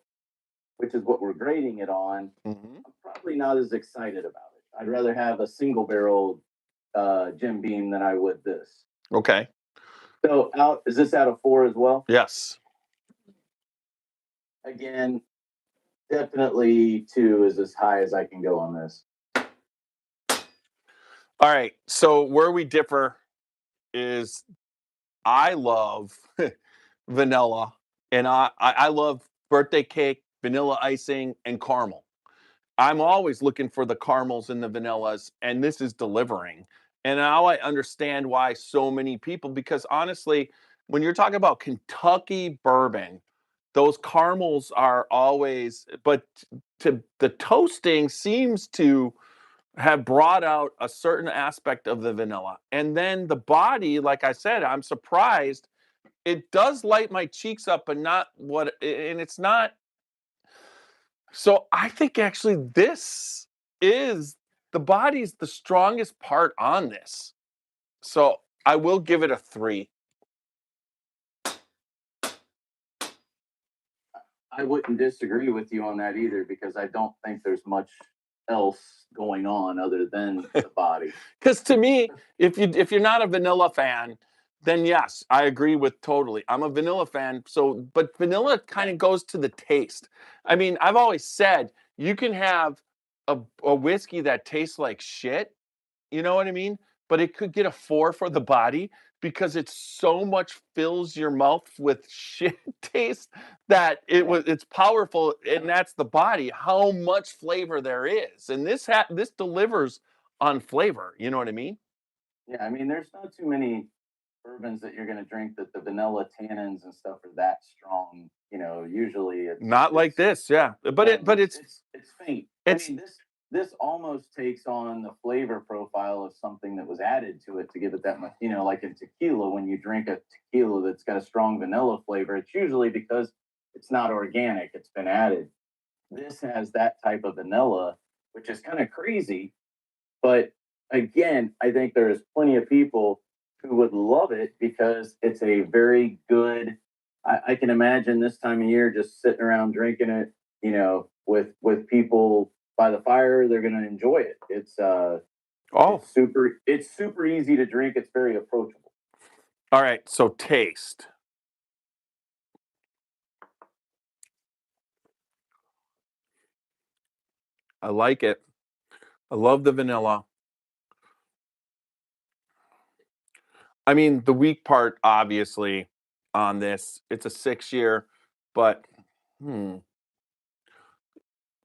which is what we're grading it on, I'm probably not as excited about it. I'd rather have a single barrel Jim Beam than I would this. Okay. So is this out of 4 as well? Yes. Again, definitely 2 is as high as I can go on this. All right. So where we differ is I love vanilla, and I love birthday cake, vanilla icing, and caramel. I'm always looking for the caramels and the vanillas, and this is delivering. And now I understand why so many people, because honestly, when you're talking about Kentucky bourbon, those caramels are always, but the toasting seems to have brought out a certain aspect of the vanilla. And then the body, like I said, I'm surprised. It does light my cheeks up, but not what, and it's not. So I think actually this is the body's the strongest part on this. So I will give it a 3. I wouldn't disagree with you on that either, because I don't think there's much else going on other than the body. Because to me, if you're not a vanilla fan, then yes, I agree with totally. I'm a vanilla fan, but vanilla kind of goes to the taste. I mean, I've always said you can have a whiskey that tastes like shit, you know what I mean? But it could get a 4 for the body because it so much fills your mouth with shit taste that it's powerful, and that's the body. How much flavor there is, and this delivers on flavor. You know what I mean? Yeah, I mean, there's not too many bourbons that you're going to drink that the vanilla tannins and stuff are that strong. You know, usually it's Not like this, yeah. But it's faint. It's, I mean, this almost takes on the flavor profile of something that was added to it to give it that much. You know, like in tequila, when you drink a tequila that's got a strong vanilla flavor, it's usually because it's not organic; it's been added. This has that type of vanilla, which is kind of crazy. But again, I think there's plenty of people who would love it because it's a very good. I can imagine this time of year just sitting around drinking it, you know, with people by the fire. They're going to enjoy it. It's super easy to drink. It's very approachable. All right, so taste. I like it. I love the vanilla. I mean, the weak part, obviously, on this, it's a 6-year, but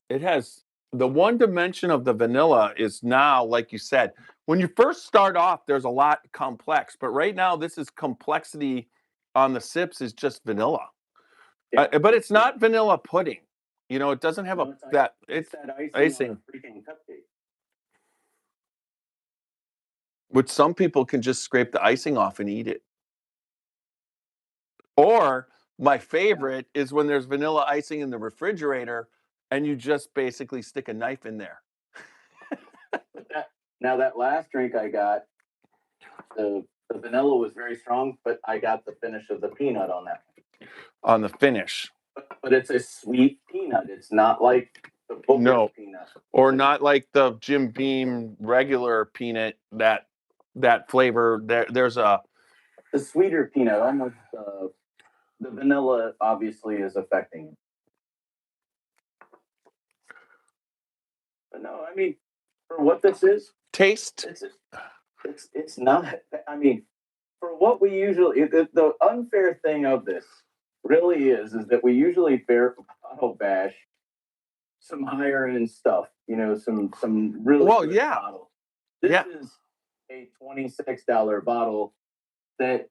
it has the one dimension of the vanilla is now, like you said, when you first start off, there's a lot complex, but right now, this is complexity on the sips is just vanilla. Yeah. But it's not vanilla pudding. You know, it doesn't have It's that icing icing. on a freaking cupcake. which some people can just scrape the icing off and eat it. Or my favorite is when there's vanilla icing in the refrigerator and you just basically stick a knife in there. Now that last drink I got, the vanilla was very strong, but I got the finish of the peanut on that. On the finish. But it's a sweet peanut. It's not like the Booker's peanut. Or not like the Jim Beam regular peanut, that flavor. There's the sweeter peanut, almost the vanilla obviously is affecting it. But no, I mean, for what this is, taste. It's not. I mean, for what we usually, the unfair thing of this really is that we usually bottle bash some higher end stuff. You know, some really good bottles. This is a $26 bottle that,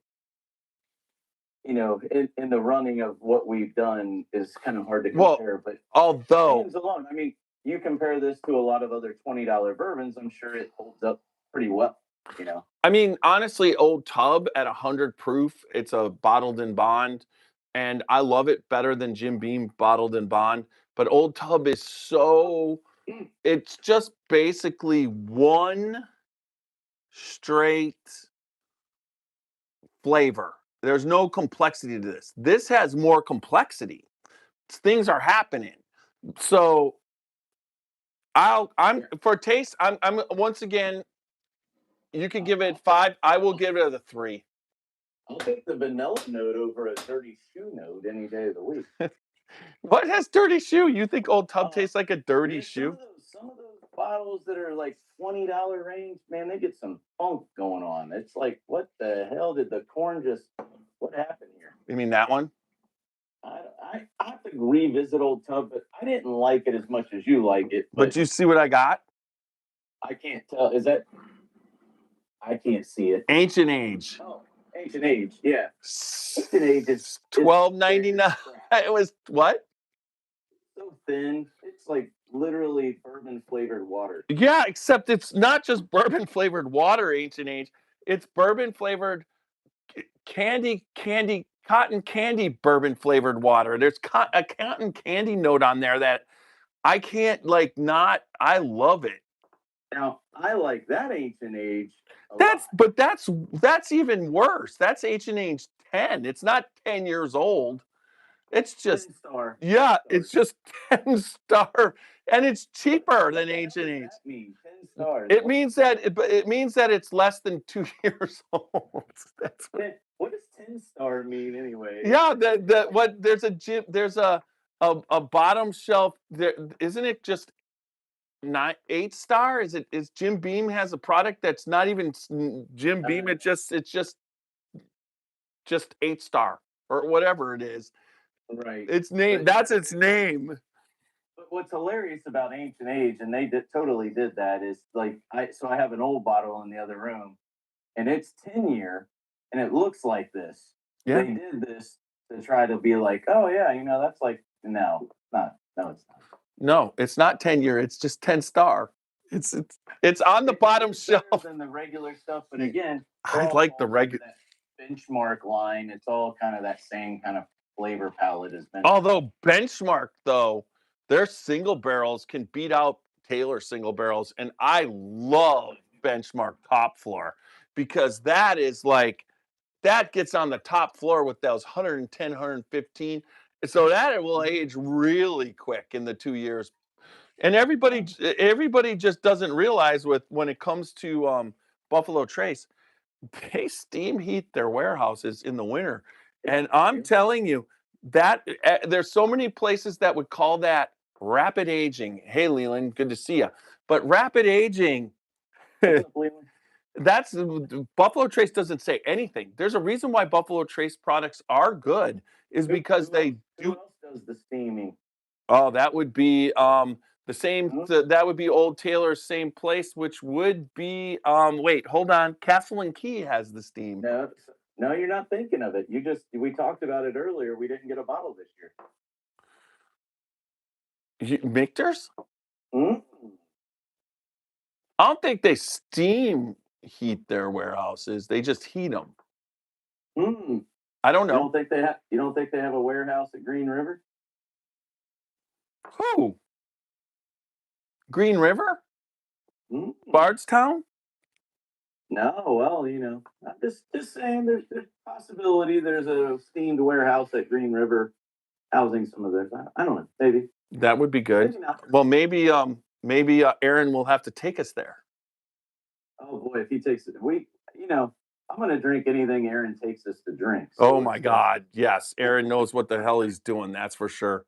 you know, in the running of what we've done is kind of hard to compare. But although stands alone, I mean, you compare this to a lot of other $20 bourbons, I'm sure it holds up pretty well. You know, I mean, honestly, Old Tub at 100 proof, it's a bottled in bond, and I love it better than Jim Beam bottled in bond. But Old Tub is it's just basically one straight flavor. There's no complexity to this. This has more complexity. Things are happening. So I'm for taste, I'm once again, you could give it 5. I will give it a 3. I'll take the vanilla note over a dirty shoe note any day of the week. What has dirty shoe? You think Old Tub tastes like a dirty shoe? Some of those bottles that are like $20 range, man, they get some funk going on. It's like, what the hell did the corn just? What happened here? You mean that one? I have to revisit Old Tub, but I didn't like it as much as you like it. But you see what I got? I can't tell. Is that? I can't see it. Ancient Age. Oh, Ancient Age, yeah. Ancient Age is $12.99. It was what? So thin. It's like literally bourbon flavored water. Yeah, except it's not just bourbon flavored water, Ancient Age. It's bourbon flavored cotton candy bourbon flavored water. There's a cotton candy note on there that I can't I love it. Now, I like that Ancient Age. That's even worse. That's Ancient Age 10. It's not 10 years old. It's just 10 star. Yeah, it's just 10 star, and it's cheaper than Ancient Age. That means 10 stars. It means that it's less than 2 years old. That's what does 10 star mean anyway? Yeah, there's a bottom shelf there. Isn't it just 8 star? Is Jim Beam has a product that's not even Jim Beam? It's just 8 star or whatever it is. Right. Its name. That's its name. But what's hilarious about Ancient Age, and they totally did that, is like I have an old bottle in the other room, and it's 10-year, and it looks like this. Yeah. They did this to try to be like, oh yeah, you know, that's like no, it's not. No, it's not 10-year. It's just 10 star. It's on the bottom shelf. Than the regular stuff, but again, I like the regular Benchmark line. It's all kind of that same kind of flavor palette as Benchmark. Although Benchmark, though, their single barrels can beat out Taylor single barrels, and I love Benchmark Top Floor because that gets on the top floor with those 110, 115. So that will age really quick in the 2 years. And everybody just doesn't realize when it comes to Buffalo Trace, they steam heat their warehouses in the winter. And I'm telling you that there's so many places that would call that rapid aging. Hey, Leland, good to see you. But rapid aging, that's Buffalo Trace doesn't say anything. There's a reason why Buffalo Trace products are good is because they do. Who else does the steaming? Oh, that would be the same. That would be Old Taylor's same place, which would be wait, hold on. Castle and Key has the steam. No, you're not thinking of it. We talked about it earlier. We didn't get a bottle this year. Michter's? Mm-hmm. I don't think they steam heat their warehouses. They just heat them. Mm. I don't You know. don't think they have? You don't think they have a warehouse at Green River? Who? Green River? Mm. Bardstown? No, well, I'm just saying there's possibility there's a steamed warehouse at Green River housing some of this. I don't know, maybe. That would be good. Maybe not. Well, maybe Aaron will have to take us there. Oh boy, if he takes it, I'm gonna drink anything Aaron takes us to drink. So Oh my God, yes, Aaron knows what the hell he's doing. That's for sure.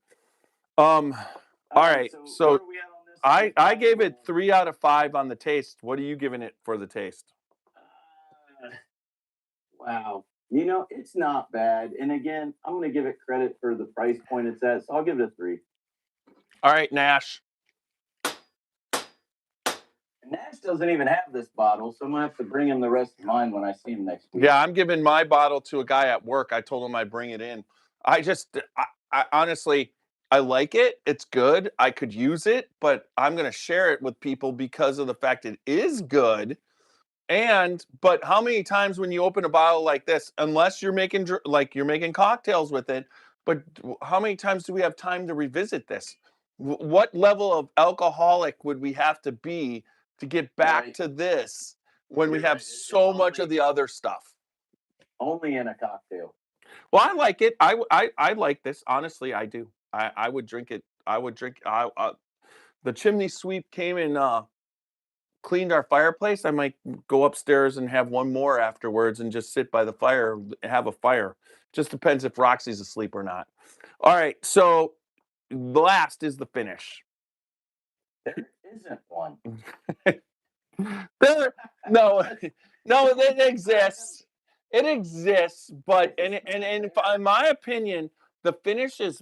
All right, so where are we at on this? I gave it 3 out of 5 on the taste. What are you giving it for the taste? Wow. It's not bad. And again, I'm going to give it credit for the price point it's at. So I'll give it a 3. All right, Nash. And Nash doesn't even have this bottle. So I'm going to have to bring him the rest of mine when I see him next week. Yeah, I'm giving my bottle to a guy at work. I told him I'd bring it in. I honestly, I like it. It's good. I could use it, but I'm going to share it with people because of the fact it is good. But how many times when you open a bottle like this, unless you're making cocktails with it, but how many times do we have time to revisit this? What level of alcoholic would we have to be to get back to this when we have so much of the other stuff? Only in a cocktail. Well, I like it. I like this. Honestly, I do. I would drink it. I would drink. The chimney sweep came and cleaned our fireplace. I might go upstairs and have one more afterwards and just sit by the fire, have a fire. Just depends if Roxy's asleep or not. All right. So the last is the finish. There isn't one. No, it exists. It exists, but in my opinion, the finish is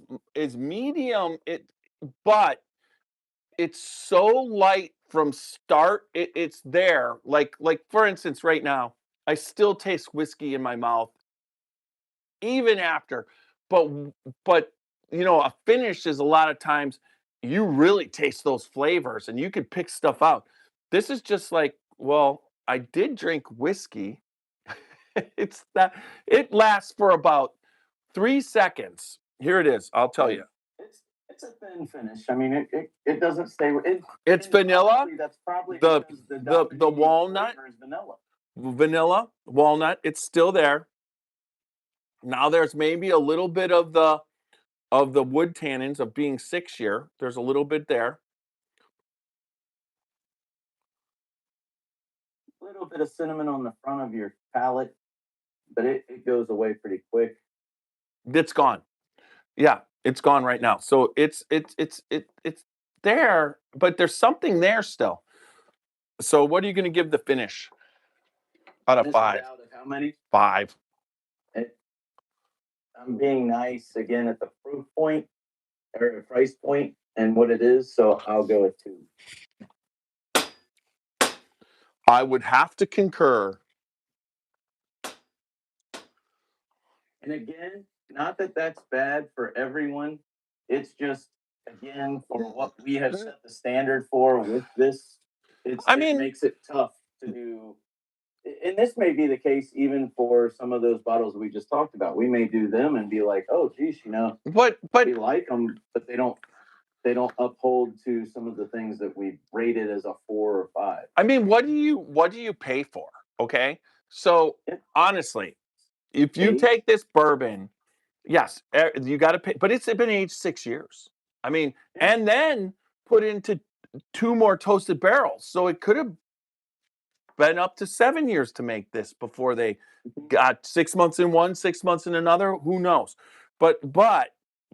medium. But it's so light from start. It's there. Like for instance, right now, I still taste whiskey in my mouth, even after. But but a finish is a lot of times you really taste those flavors and you could pick stuff out. This is just like, well, I did drink whiskey. It's that it lasts for about 3 seconds. Here it is. I'll tell you. It's a thin finish. I mean, it doesn't stay. It's vanilla. That's probably the because the walnut is vanilla. Vanilla, walnut, it's still there. Now there's maybe a little bit of the wood tannins of being 6-year. There's a little bit there. A little bit of cinnamon on the front of your palate, but it goes away pretty quick. It's gone. Yeah, it's gone right now. So it's there, but there's something there still. So what are you going to give the finish out of 5? Out of how many? 5. I'm being nice again at the proof point or price point and what it is, so I'll go with 2. I would have to concur. And again, not that that's bad for everyone. It's just, again, for what we have set the standard for with this, it makes it tough to do. And this may be the case even for some of those bottles we just talked about. We may do them and be like, oh, geez, but we like them, but they don't uphold to some of the things that we rated as a 4 or 5. I mean, what do you pay for? Okay, so honestly, if you take this bourbon, yes, you got to pay, but it's been aged 6 years. I mean, and then put into 2 more toasted barrels, so it could have been up to 7 years to make this before they got 6 months in one, 6 months in another. Who knows? But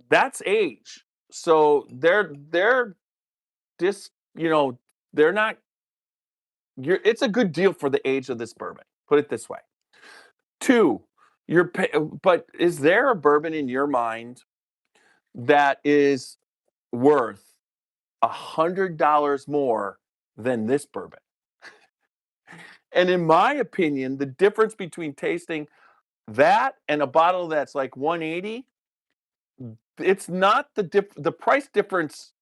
that's age. So they're just they're not. It's a good deal for the age of this bourbon. Put it this way. 2, but is there a bourbon in your mind that is worth $100 more than this bourbon? And in my opinion, the difference between tasting that and a bottle that's like $180, it's not the price difference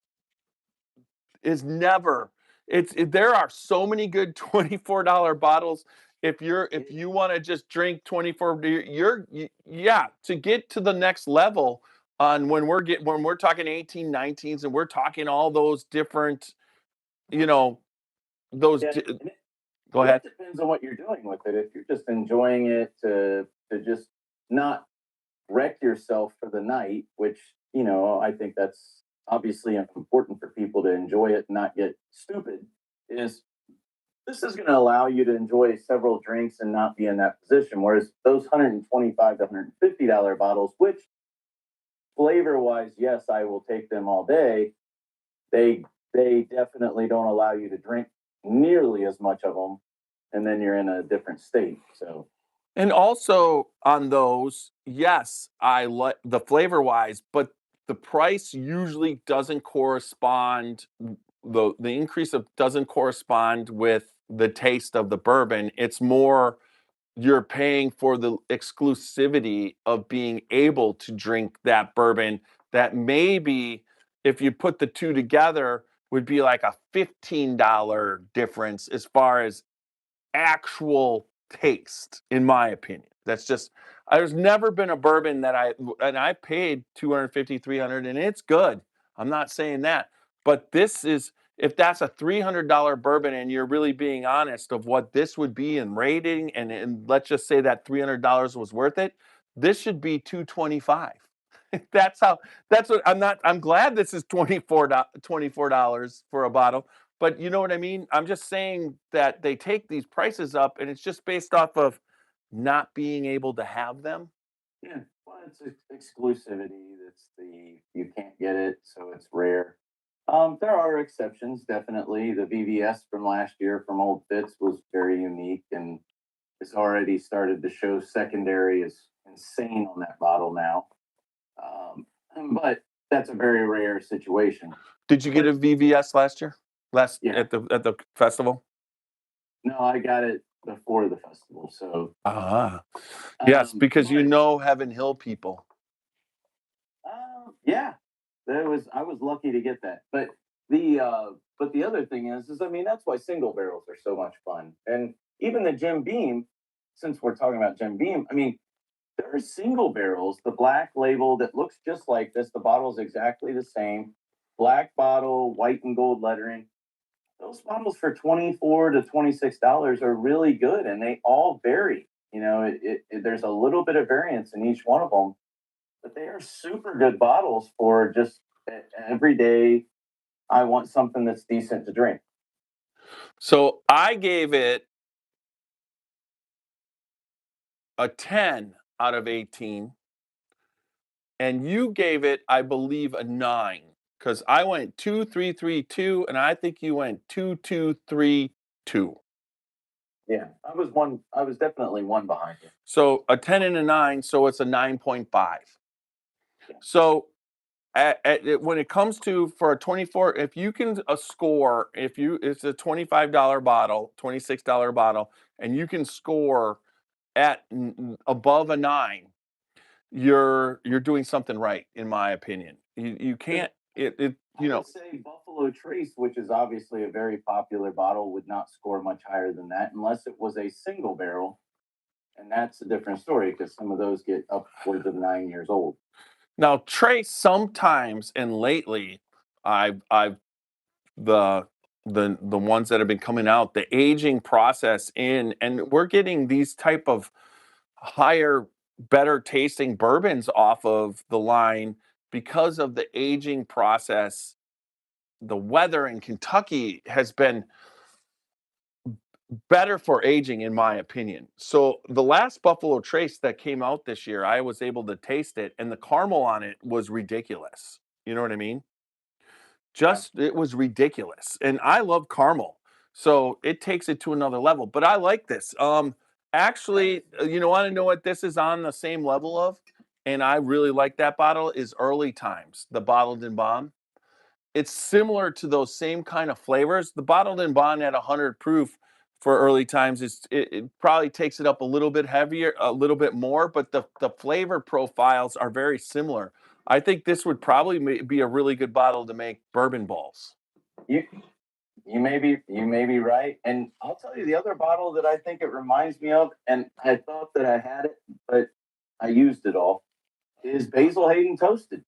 is never there are so many good $24 bottles. If you want to just drink 24, to get to the next level on when we're talking 18, 19s, and we're talking all those different, those. Yeah, Go ahead. It depends on what you're doing with it. If you're just enjoying it to just not wreck yourself for the night, which, I think that's obviously important for people to enjoy it and not get stupid, is this is going to allow you to enjoy several drinks and not be in that position. Whereas those $125 to $150 bottles, which flavor wise, yes, I will take them all day. They definitely don't allow you to drink nearly as much of them, and then you're in a different state. So, and also on those, yes, I like the flavor wise, but the price usually doesn't correspond. The increase of doesn't correspond with the taste of the bourbon. It's more you're paying for the exclusivity of being able to drink that bourbon that maybe if you put the two together would be like a $15 difference as far as actual taste, in my opinion. That's just there's never been a bourbon that I paid 250, 300, and it's good. I'm not saying that. But this is if that's a $300 bourbon and you're really being honest of what this would be in rating, and let's just say that $300 was worth it, this should be 225. That's what I'm glad this is $24 for a bottle. But you know what I mean? I'm just saying that they take these prices up and it's just based off of not being able to have them. yeah, well, it's exclusivity. You can't get it, so it's rare. There are exceptions, definitely. The VVS from last year from Old Fitz was very unique and has already started to show secondary is insane on that bottle now. But that's a very rare situation. Did you get a VVS last year? Yeah. At the festival? No, I got it before the festival. So yes, because Heaven Hill people. Yeah, I was lucky to get that. But the other thing is I mean that's why single barrels are so much fun. And even the Jim Beam, since we're talking about Jim Beam, I mean there are single barrels, the black label that looks just like this. The bottle's exactly the same, black bottle, white and gold lettering. Those bottles for $24 to $26 are really good, and they all vary. There's a little bit of variance in each one of them, but they are super good bottles for just every day. I want something that's decent to drink. So I gave it a 10 out of 18, and you gave it, I believe, a 9 because I went 2, 3, 3, 2, and I think you went 2, 2, 3, 2. Yeah, I was definitely one behind you. So a 10 and a 9, so it's a 9.5. Yeah. So when it comes to for a 24, if you can score, it's a $25 bottle, $26 bottle, and you can score at above a 9, you're doing something right, in my opinion. You can't I would say Buffalo Trace, which is obviously a very popular bottle, would not score much higher than that unless it was a single barrel, and that's a different story because some of those get upwards of 9 years old. Now Trace sometimes and lately, I've the ones that have been coming out, the aging process and we're getting these type of higher, better tasting bourbons off of the line because of the aging process. The weather in Kentucky has been better for aging, in my opinion. So the last Buffalo Trace that came out this year, I was able to taste it, and the caramel on it was ridiculous. You know what I mean? It was ridiculous. And I love caramel. So it takes it to another level. But I like this. Actually, want to know what this is on the same level of? And I really like that bottle is Early Times, the Bottled and Bond. It's similar to those same kind of flavors. The Bottled and Bond at 100 proof for Early Times it probably takes it up a little bit heavier, a little bit more, but the flavor profiles are very similar. I think this would probably be a really good bottle to make bourbon balls. You may be right. And I'll tell you the other bottle that I think it reminds me of, and I thought that I had it, but I used it all, is Basil Hayden Toasted.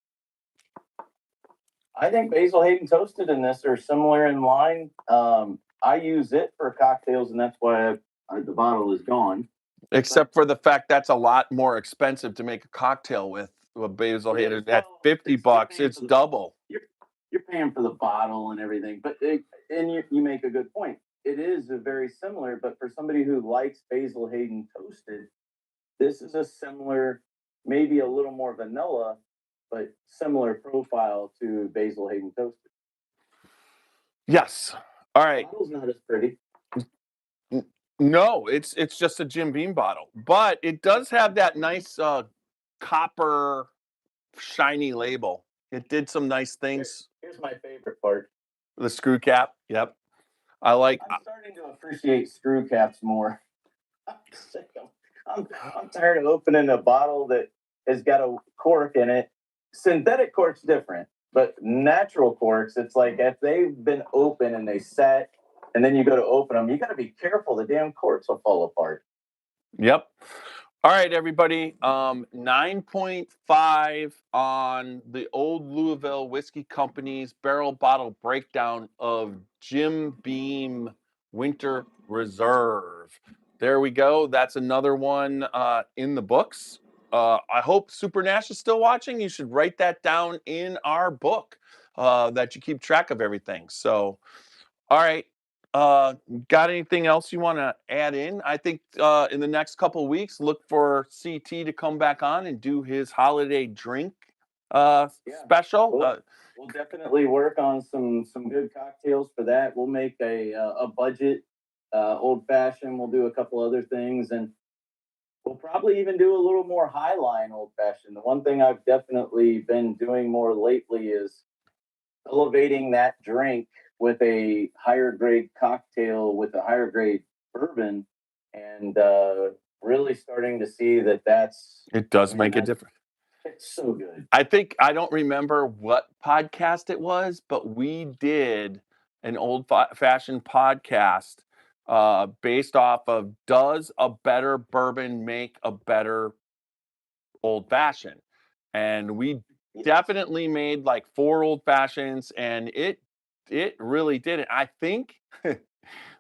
I think Basil Hayden Toasted and this are similar in line. I use it for cocktails, and that's why the bottle is gone. Except for the fact that's a lot more expensive to make a cocktail with Basil Hayden. At $50, it's double. You're paying for the bottle and everything, but you make a good point. It is very similar, but for somebody who likes Basil Hayden Toasted, this is a similar, maybe a little more vanilla, but similar profile to Basil Hayden Toasted. Yes. All right. The bottle's not as pretty. No, it's just a Jim Beam bottle, but it does have that nice copper shiny label. It did some nice things. Here's my favorite part. The screw cap. Yep. I'm starting to appreciate screw caps more. I'm tired of opening a bottle that has got a cork in it. Synthetic cork's different, but natural corks, it's like if they've been open and they set, and then you go to open them, you got to be careful. The damn corks will fall apart. Yep. All right, everybody. 9.5 on the Old Louisville Whiskey Company's barrel bottle breakdown of Jim Beam Winter Reserve. There we go. That's another one in the books. I hope Super Nash is still watching. You should write that down in our book that you keep track of everything. So, all right. Got anything else you want to add in? I think in the next couple of weeks, look for CT to come back on and do his holiday drink special. We'll definitely work on some good cocktails for that. We'll make a budget old fashioned. We'll do a couple other things, and we'll probably even do a little more highline old fashioned. The one thing I've definitely been doing more lately is elevating that drink with a higher grade cocktail with a higher grade bourbon, and really starting to see it does make a difference. It's so good. I don't remember what podcast it was, but we did an old fashioned podcast based off of, does a better bourbon make a better old fashioned? And we definitely made like 4 old fashions, and it really did it. I think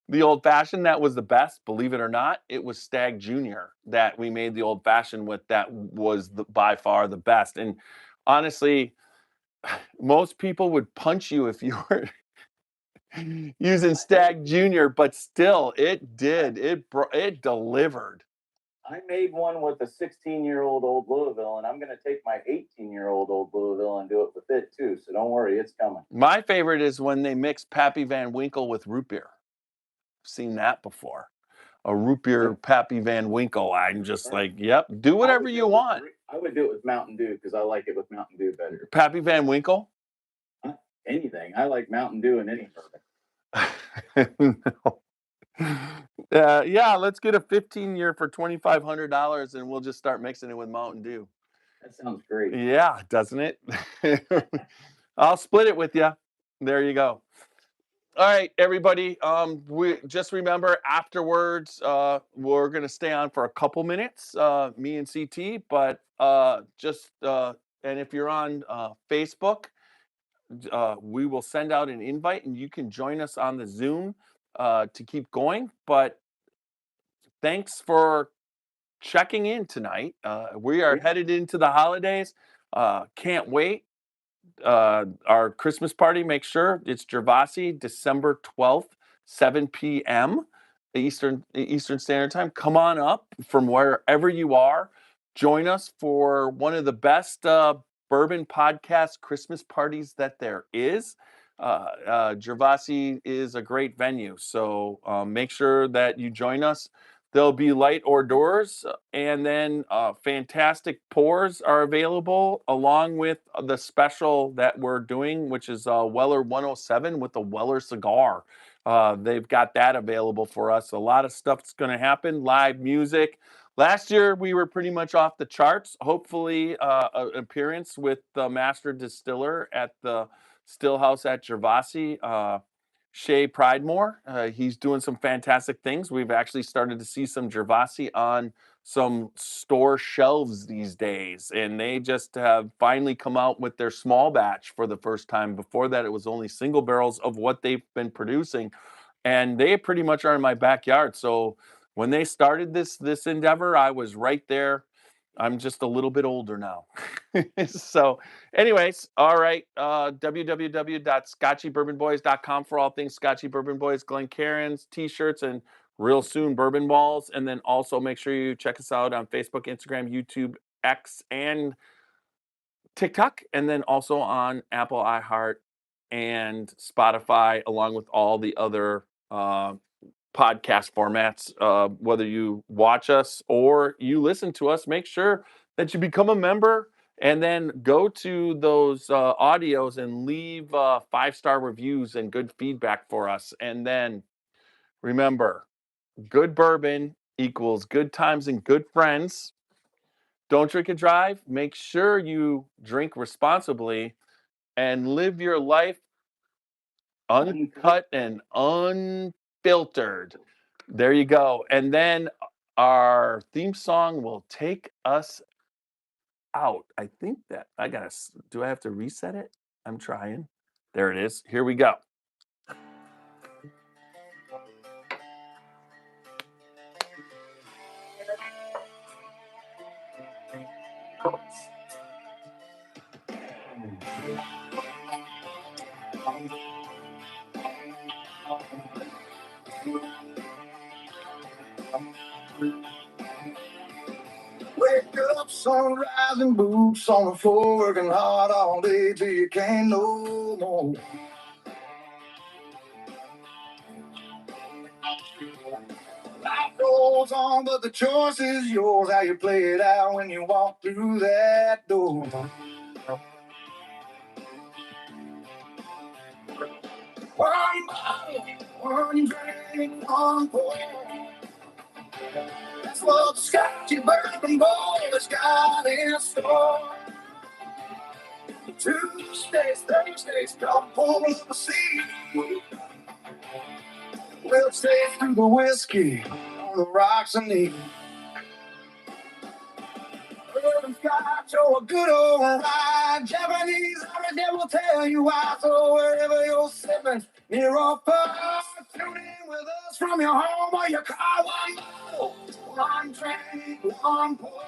the old fashioned that was the best, believe it or not, it was Stag Junior that we made the old fashioned with. That was by far the best. And honestly, most people would punch you if you were using Stag Junior, but still, it delivered. I made one with a 16-year-old Old Louisville, and I'm going to take my 18-year-old Old Louisville and do it with it too. So don't worry, it's coming. My favorite is when they mix Pappy Van Winkle with root beer. I've seen that before. A root beer Pappy Van Winkle. I'm just like, yep, do whatever you want. I would do it with Mountain Dew because I like it with Mountain Dew better. Pappy Van Winkle? Anything. I like Mountain Dew in any bourbon. No. Yeah, let's get a 15-year for $2,500 and we'll just start mixing it with Mountain Dew. That sounds great. Yeah, doesn't it? I'll split it with you. There you go. All right, everybody. We just remember afterwards, we're gonna stay on for a couple minutes, me and CT. But and if you're on Facebook, we will send out an invite, and you can join us on the Zoom to keep going. But thanks for checking in tonight. We are headed into the holidays. Can't wait. Our Christmas party, make sure it's Gervasi, December 12th, 7 p.m. Eastern Standard Time. Come on up from wherever you are. Join us for one of the best bourbon podcast Christmas parties that there is. Gervasi is a great venue, so make sure that you join us. There'll be light hors d'oeuvres, and then fantastic pours are available, along with the special that we're doing, which is Weller 107 with the Weller cigar. They've got that available for us. A lot of stuff's going to happen. Live music. Last year, we were pretty much off the charts. Hopefully, an appearance with the master distiller at the Still House at Gervasi. Shay Pridemore. He's doing some fantastic things. We've actually started to see some Gervasi on some store shelves these days, and they just have finally come out with their small batch for the first time. Before that, it was only single barrels of what they've been producing, and they pretty much are in my backyard. So when they started this endeavor, I was right there. I'm just a little bit older now. So anyways, all right. www.scotchybourbonboys.com for all things Scotchy Bourbon Boys, Glencairns, t-shirts, and real soon bourbon balls. And then also make sure you check us out on Facebook, Instagram, YouTube, X, and TikTok. And then also on Apple, iHeart, and Spotify, along with all the other podcast formats. Whether you watch us or you listen to us, make sure that you become a member and then go to those audios and leave 5-star reviews and good feedback for us. And then remember, good bourbon equals good times and good friends. Don't drink and drive. Make sure you drink responsibly and live your life uncut and unfiltered. There you go. And then our theme song will take us out. I think that do I have to reset it? I'm trying. There it is. Here we go. Wake up, sunrise and boots on the floor, working hard all day till you can't no more. Life goes on, but the choice is yours. How you play it out when you walk through that door. One bottle, one drink, one pour. That's what the Scotchy Bourbon Boys got in store. Tuesdays, Thursdays, come pull up a seat. We'll stay through the whiskey on the rocks and the urban scotch or a good old ride. Japanese already will tell you why. So wherever you're sipping, near or far, tune in with us from your home or your car. One bottle, one drink, one pour.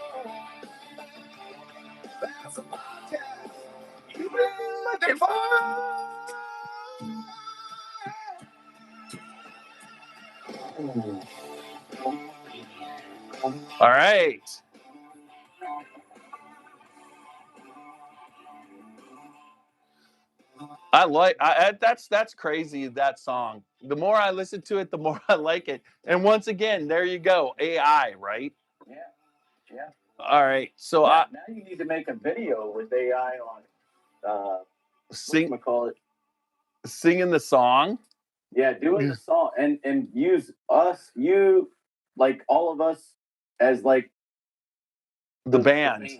That's a podcast you've been looking for. All right. That's crazy, that song. The more I listen to it, the more I like it. And once again, there you go. AI, right? Yeah. Yeah. All right. So now you need to make a video with AI on singing the song. Yeah, doing the song and use like all of us as like the band.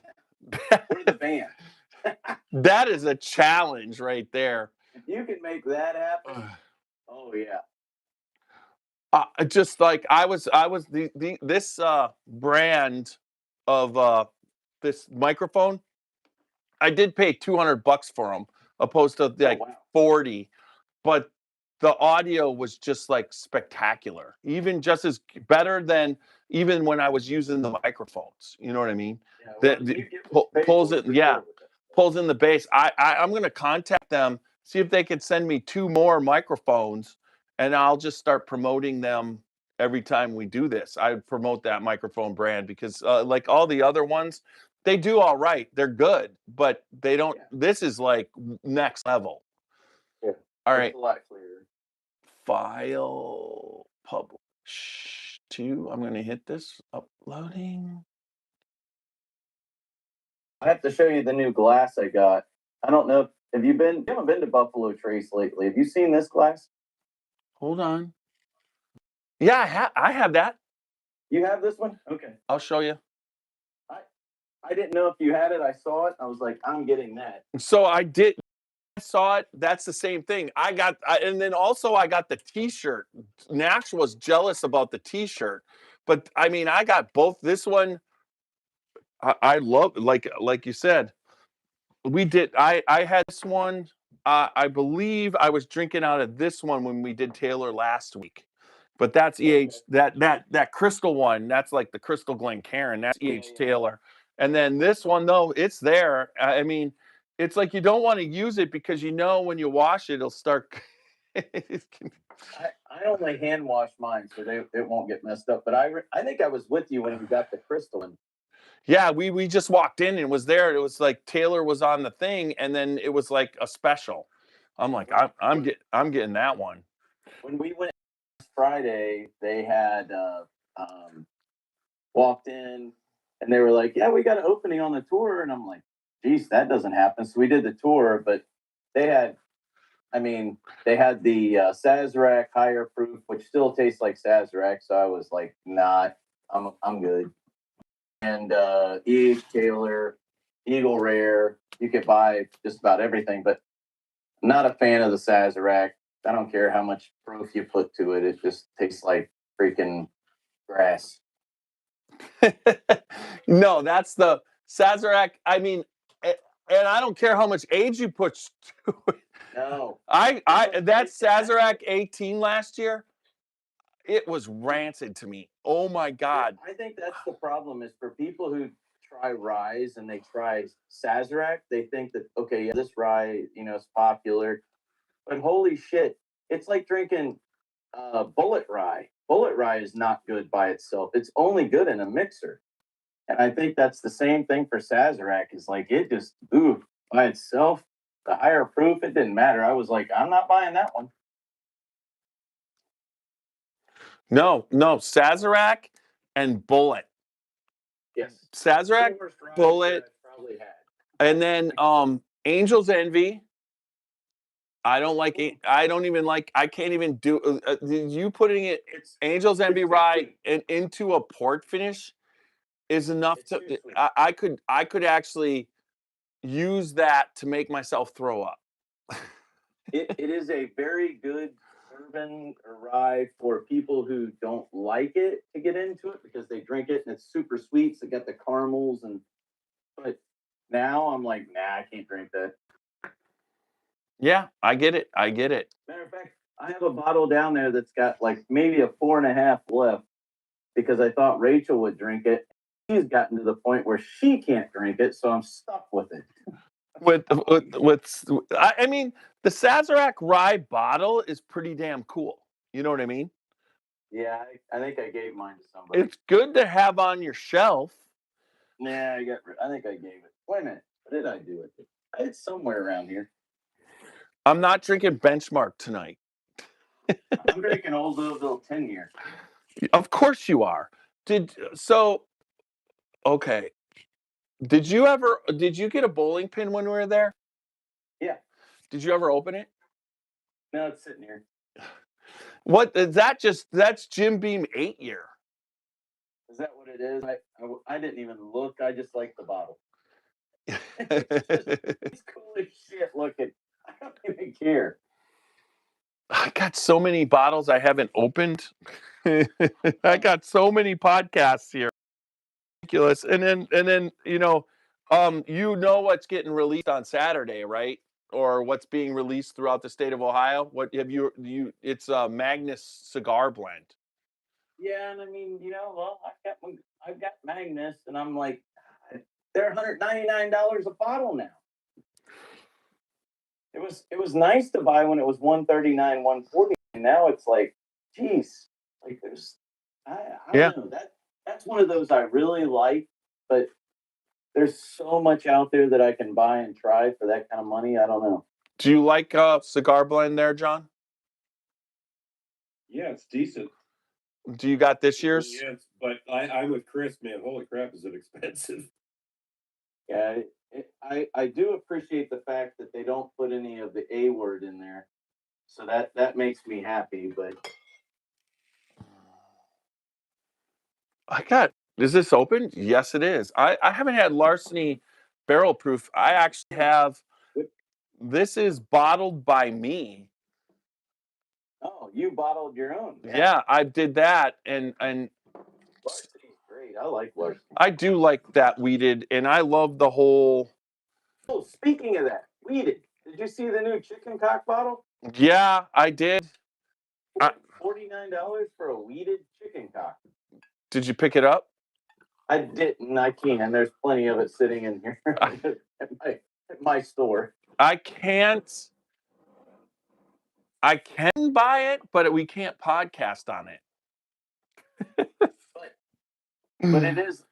We're the band. That is a challenge right there. If you can make that happen, oh yeah. Just like I was this brand of this microphone, I did pay $200 for them, opposed to like 40, but the audio was just like spectacular, even just as better than even when I was using the microphones. You know what I mean? Yeah, pulls in the bass. I'm going to contact them, see if they could send me 2 more microphones, and I'll just start promoting them every time we do this. I promote that microphone brand because like all the other ones, they do all right. They're good, but they don't. Yeah. This is like next level. Yeah. All right. It's a lot clearer. File publish to. I'm going to hit this. Uploading. I have to show you the new glass I got. I don't know. You haven't been to Buffalo Trace lately. Have you seen this glass? Hold on. Yeah, I have that. You have this one? Okay. I'll show you. I didn't know if you had it. I saw it. I was like, I'm getting that. So I did. saw it, that's the same thing. And then also I got the T-shirt. Nash was jealous about the T-shirt, but I mean, I got both. This one, I love, like you said, we did. I had this one. I believe I was drinking out of this one when we did Taylor last week, but that's EH. That Crystal one. That's like the Crystal Glencairn. That's EH Taylor. And then this one though, it's there. I mean, it's like you don't want to use it because you know when you wash it, it'll start. I only hand wash mine so it won't get messed up. But I think I was with you when you got the crystal one. Yeah, we just walked in and it was there. It was like Taylor was on the thing, and then it was like a special. I'm like, I'm getting that one. When we went Friday, they had walked in and they were like, "Yeah, we got an opening on the tour," and I'm like, "Geez, that doesn't happen." So we did the tour, but they had, they had the Sazerac higher proof, which still tastes like Sazerac. So I was like, "Not, I'm good." And E.H. Taylor, Eagle Rare, you could buy just about everything, but I'm not a fan of the Sazerac. I don't care how much proof you put to it; it just tastes like freaking grass. No, that's the Sazerac. I mean, and I don't care how much age you put to it. No, that Sazerac 18 last year, it was rancid to me. Oh my God. I think that's the problem is for people who try ryes and they try Sazerac, they think that, okay, yeah, this rye, is popular, but holy shit, it's like drinking bullet rye. Bullet rye is not good by itself. It's only good in a mixer. And I think that's the same thing for Sazerac is like, it just, by itself, the higher proof, it didn't matter. I was like, I'm not buying that one. No, Sazerac and Bullet. Yes. Sazerac, Bullet, probably had. and then Angel's Envy. I don't like. I don't even like. I can't even do. You putting it Angel's Envy rye and into a port finish is enough to. I could actually use that to make myself throw up. It is a very good bourbon or rye for people who don't like it to get into it because they drink it and it's super sweet. So they got the caramels but now I'm like, nah, I can't drink that. Yeah, I get it. Matter of fact, I have a bottle down there that's got like maybe a 4.5 left because I thought Rachel would drink it. She's gotten to the point where she can't drink it, so I'm stuck with it. I mean, the Sazerac rye bottle is pretty damn cool. You know what I mean? Yeah, I think I gave mine to somebody. It's good to have on your shelf. Yeah, I think I gave it. Wait a minute, what did I do with it? It's somewhere around here. I'm not drinking Benchmark tonight. I'm drinking Old Louisville 10-year. Of course you are. Okay. Did you get a bowling pin when we were there? Yeah. Did you ever open it? No, it's sitting here. What is that? That's Jim Beam 8-year. Is that what it is? I didn't even look. I just like the bottle. It's cool as shit looking. I don't even care. I got so many bottles I haven't opened. I got so many podcasts here. Ridiculous. And then you know what's getting released on Saturday, right? Or what's being released throughout the state of Ohio? What have you it's a Magnus cigar blend. Yeah, and I mean, well, I've got Magnus and I'm like, they're $199 a bottle now. It was nice to buy when it was $139, $140. And now it's like, geez, like I don't know. That's one of those I really like, but there's so much out there that I can buy and try for that kind of money. I don't know. Do you like cigar blend there, John? Yeah, it's decent. Do you got this year's? Yes, but I'm with Chris, man. Holy crap, is it expensive? Yeah, I do appreciate the fact that they don't put any of the A word in there. So that makes me happy, but Is this open? Yes, it is. I haven't had Larceny barrel proof. I actually have This is bottled by me. Oh, you bottled your own. Yeah, I did that, and Varsity's great. I like varsity. I do like that weeded, and I love the whole. Oh, speaking of that, weeded. Did you see the new chicken cock bottle? Yeah, I did. $49 for a weeded chicken cock. Did you pick it up? I didn't. I can. There's plenty of it sitting in here at my store. I can't. I can buy it, but we can't podcast on it. But it is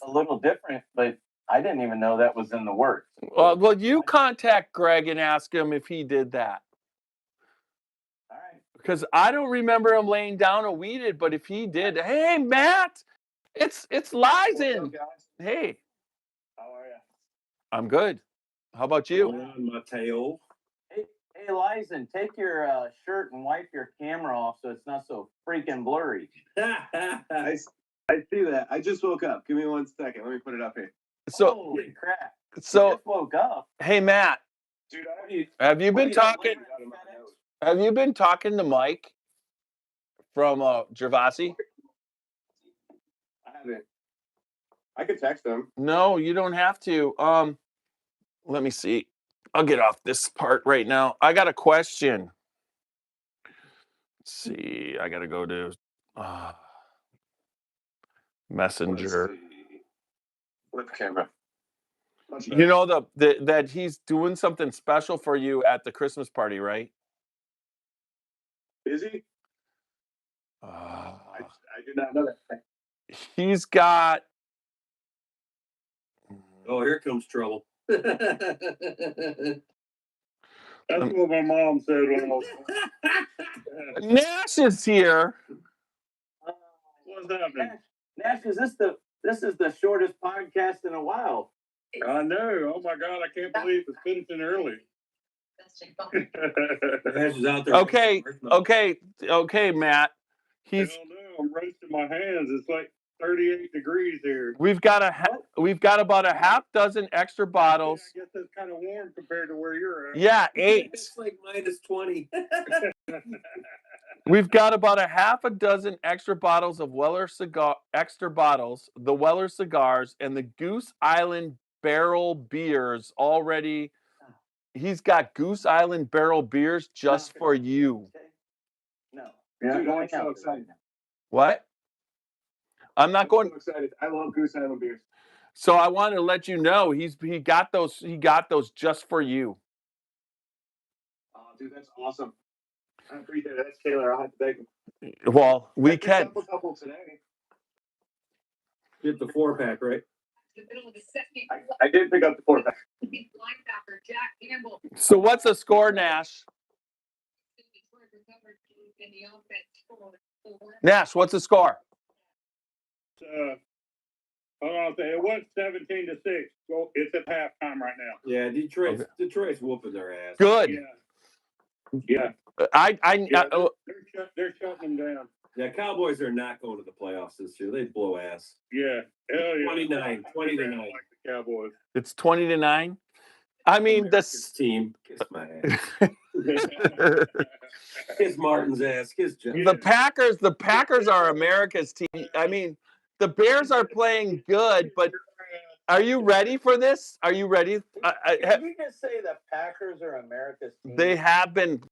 a little different. But I didn't even know that was in the works. Well, you contact Greg and ask him if he did that. All right. Because I don't remember him laying down a weeded, but if he did, hey Matt, it's Lizen. Hey, How are you? I'm good. How about you? On my tail. Hey, Lizen, take your shirt and wipe your camera off so it's not so freaking blurry. I see that. I just woke up. Give me 1 second. Let me put it up here. So, holy crap! so I just woke up. hey Matt, Dude, have you been talking? Have you been talking to Mike from Gervasi? I haven't. I could text him. No, you don't have to. Let me see. I'll get off this part right now. I got a question. Let's see. I got to go to Messenger. Flip camera. You know that he's doing something special for you at the Christmas party, right? Is he? I did not know that. He's got. Oh, here comes trouble. That's what my mom said when I was. Nash is here. What's happening? Nash, is this is the shortest podcast in a while. I know. Oh my God! I can't believe it's finishing early. Nash is out there. Okay, Matt. I don't know. I'm roasting my hands. It's like 38 degrees here. We've got about a half dozen extra bottles. I guess that's kind of warm compared to where you're at. Yeah, 8. It's like -20. We've got about a half a dozen extra bottles of Weller the Weller cigars, and the Goose Island barrel beers already. He's got Goose Island barrel beers just for you. No. Yeah, Dude, I'm so excited. What? I'm not going. So excited. I love Goose Island beers. So I wanted to let you know he got those just for you. Oh, dude, that's awesome. I appreciate it. That's Taylor. I'll have to thank him. Well, we I picked can. up a couple today. Get the 4-pack, right? I did pick up the 4-pack. So what's the score, Nash? Nash, what's the score? Hold on, it was 17-6. Well, it's at halftime right now. Yeah, Detroit's whooping their ass. Good. Yeah. They're shutting them down. Yeah, Cowboys are not going to the playoffs this year. They blow ass. Yeah. Hell yeah. 29 to 9. Like the Cowboys. It's 20-9. I mean, America's team. Kiss my ass. Kiss Martin's ass. Kiss Jeff. the Packers are America's team. I mean, the Bears are playing good, but are you ready for this? Are you ready? Did you just say the Packers are America's team? They have been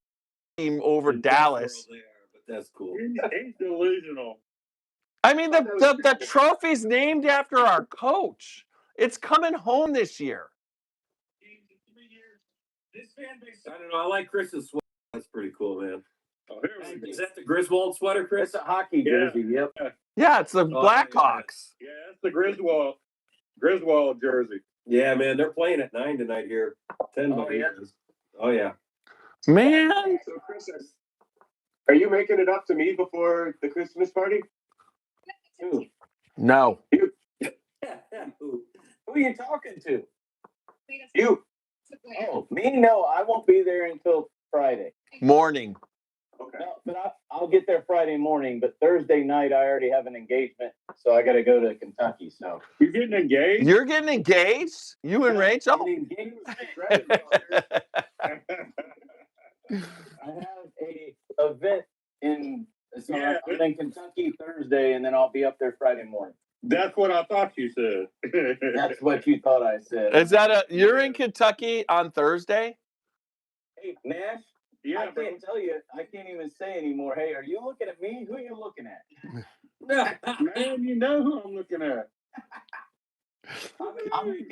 team over Dallas. They are, but that's cool. He's delusional. I mean, the trophy's named after our coach. It's coming home this year. This fan base. I don't know. I like Chris's sweater. That's pretty cool, man. Oh, here we Is go. that the Griswold sweater, Chris? It's a hockey jersey. Yep. Yeah, it's the Blackhawks. Yeah, that's the Griswold jersey. Yeah, man. They're playing at 9 tonight here. 10 Oh, yeah. Oh, yeah. Man. So, Chris, are you making it up to me before the Christmas party? Who? No. Who are you talking to? You. Oh, me? No, I won't be there until Friday. Morning. Okay. No, but I'll get there Friday morning. But Thursday night, I already have an engagement, so I got to go to Kentucky. So You're getting engaged? You're getting engaged? You and Rachel? Engaged? have a event in so Yeah. I'm in Kentucky Thursday, and then I'll be up there Friday morning. That's what I thought you said. That's what you thought I said. Is that you're in Kentucky on Thursday? Hey, Nash, Yeah, I can't tell you. I can't even say anymore. Hey, are you looking at me? Who are you looking at? man, you know who I'm looking at. I'm in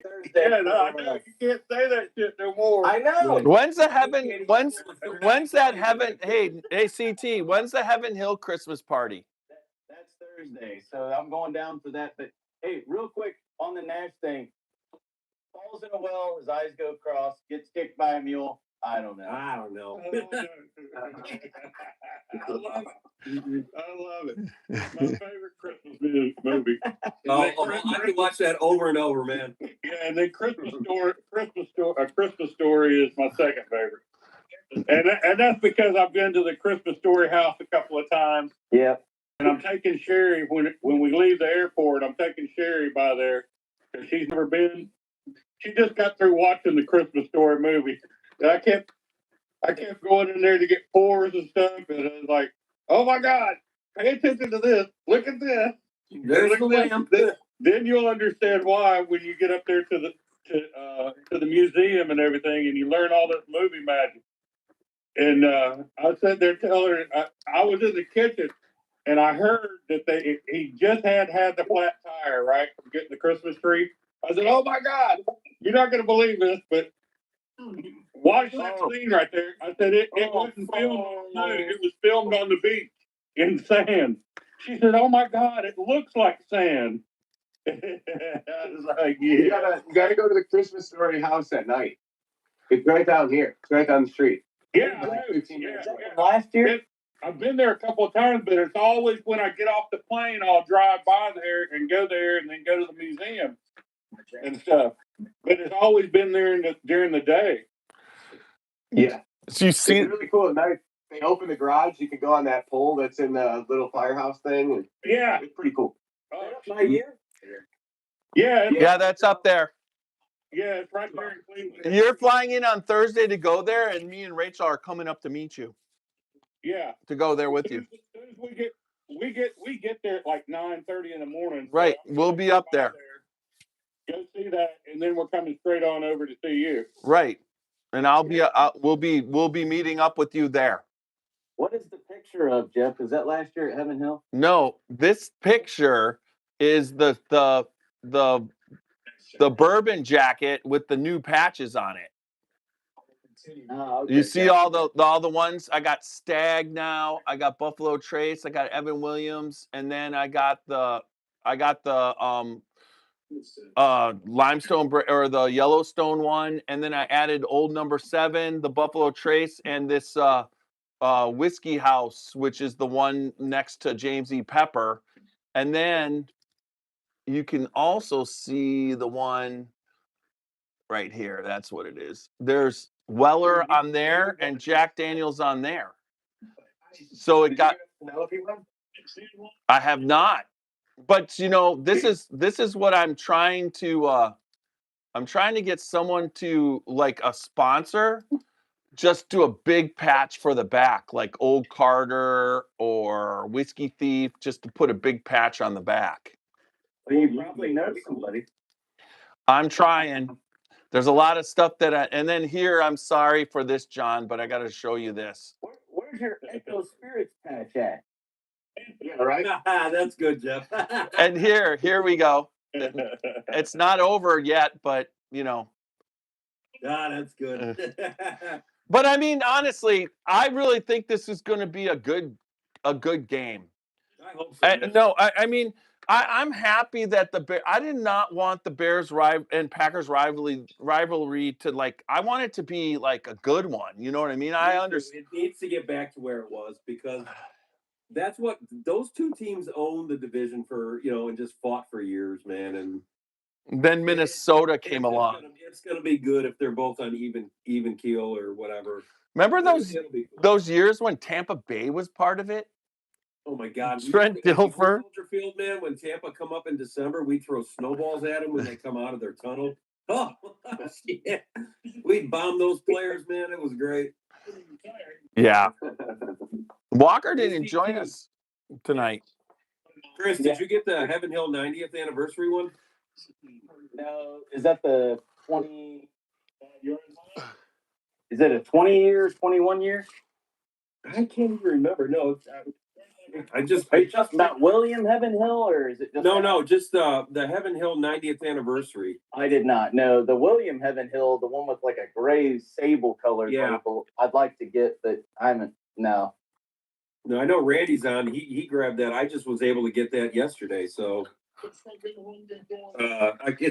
Thursday. Yeah, no, I know. You can't say that shit no more. I know. When's that heaven? Hey, CT. When's the Heaven Hill Christmas party? That's Thursday, so I'm going down for that. But hey, real quick on the Nash thing, falls in a well, his eyes go cross, gets kicked by a mule. I don't know. I don't know. I love it. My favorite Christmas movie. I can watch that over and over, man. Yeah, and then Christmas Story is my second favorite. And that's because I've been to the Christmas Story house a couple of times. Yeah. And I'm taking Sherry when we leave the airport. I'm taking Sherry by there because she's never been. She just got through watching the Christmas Story movie. And I kept going in there to get pours and stuff, and I was like, "Oh my God, pay attention to this! Look at this! There's the lamp." Then you'll understand why when you get up there to the museum and everything, and you learn all this movie magic. And I was sitting there telling her, I was in the kitchen, and I heard that he just had the flat tire, right, from getting the Christmas tree. I said, "Oh my God, you're not going to believe this, but watch that scene right there." I said, it wasn't filmed on the road. It was filmed on the beach in sand. She said, "Oh my God, it looks like sand." I was like, "Yeah." You gotta go to the Christmas Story house at night. It's right down here. It's right down the street. Yeah, Like 15 yeah, minutes yeah. away. Last year? I've been there a couple of times, but it's always when I get off the plane, I'll drive by there and go there and then go to the museum and stuff. But it's always been there during the day. Yeah. So you see, It's really cool at night. They open the garage. You can go on that pole that's in the little firehouse thing. And Yeah. it's pretty cool. My year? Yeah. yeah, that's up there. Yeah, it's right there in Cleveland. You're flying in on Thursday to go there, and me and Rachel are coming up to meet you. Yeah. To go there with you. As soon as we get there at like 9:30 in the morning. Right, So we'll be up there. Go see that, and then we're coming straight on over to see you. Right, and we'll be meeting up with you there. What is the picture of, Jeff? Is that last year at Heaven Hill? No, this picture is the bourbon jacket with the new patches on it. Oh, okay. You see all the ones. I got Stag now. I got Buffalo Trace. I got Evan Williams, and then I got the limestone or the Yellowstone one, and then I added Old Number 7, the Buffalo Trace, and this Whiskey House, which is the one next to James E. Pepper, and then you can also see the one right here. That's what it is. There's Weller on there and Jack Daniels on there. So it got. I have not, but this is what I'm trying to. I'm trying to get someone to, like, a sponsor, just do a big patch for the back, like Old Carter or Whiskey Thief, just to put a big patch on the back. Well, you probably know somebody. I'm trying. There's a lot of stuff and then here, I'm sorry for this, John, but I got to show you this. Where's your Echo Spirits patch at? Yeah, right. That's good, Jeff. And here we go. It's not over yet, but that's good. But I mean, honestly, I really think this is going to be a good game. I hope so. I mean, I'm happy that I did not want the Bears and Packers rivalry to, like, I want it to be like a good one. You know what I mean? I understand. It needs to get back to where it was, because that's what those two teams owned the division for, and just fought for years, man. And then Minnesota came along. It's going to be good if they're both on even keel or whatever. Remember those years when Tampa Bay was part of it? Oh my God! Trent Dilfer. Soldier Field, man. When Tampa come up in December, we throw snowballs at them when they come out of their tunnel. Oh, yeah. We bombed those players, man. It was great. Yeah. Walker didn't EST join too. us tonight. Chris, did you get the Heaven Hill 90th anniversary one? No, is that the 20? Is it a 20 year, 21 year? I can't even remember. No, Are you talking about William Heaven Hill, or is it just no, just the Heaven Hill 90th anniversary. I did not know the William Heaven Hill, the one with like a gray sable colored label. I'd like to get, but I haven't. No, I know Randy's on. He grabbed that. I just was able to get that yesterday. So it's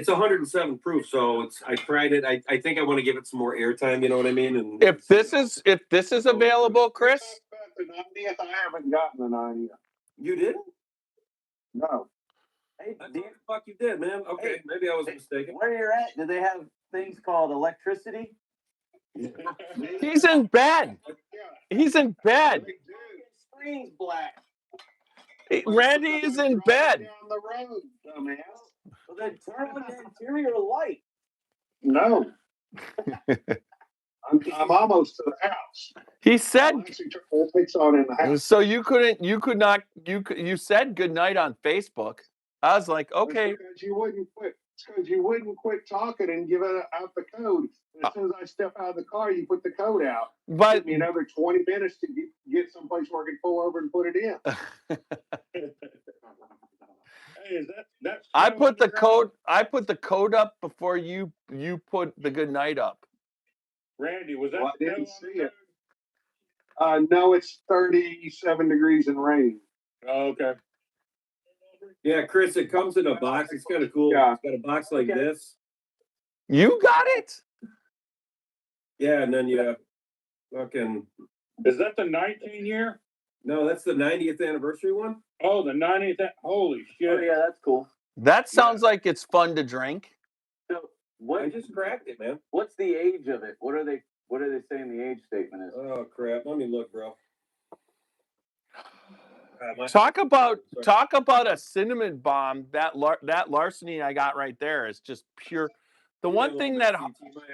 107 proof. So I tried it. I think I want to give it some more airtime. You know what I mean? And If this is available, Chris. The 90th, I haven't gotten the 90th. You didn't? No. hey, I thought the fuck you did, man. Okay, Hey, maybe I was mistaken. where you're at? Do they have things called electricity? He's in bed. He's in bed. Screen's black. Randy is in bed. Down the road, dumbass. Well, then turn on the interior light. No. I'm almost to the house. He said. I'll actually turn the lights on in the house. So you said good night on Facebook. I was like, okay. It's because you wouldn't quit. It's because you wouldn't quit talking and give out the code. As soon as I step out of the car, you put the code out. But Took me another 20 minutes to get someplace where I can pull over and put it in. Hey, is that I put the code up before you put the good night up. Randy, was that? I didn't see it. No, it's 37 degrees and rain. Oh, okay. Yeah, Chris, it comes in a box. It's kind of cool. Yeah. It's got a box like this. You got it? Yeah, and then you fucking. Is that the 19 year? No, that's the 90th anniversary one. Oh, the 90th. Holy shit. Oh, yeah, that's cool. That sounds like it's fun to drink. So what? I just cracked it, man. What's the age of it? What are they saying the age statement is? Oh crap! Let me look, bro. Talk about a cinnamon bomb. That larceny I got right there is just pure. The one thing that my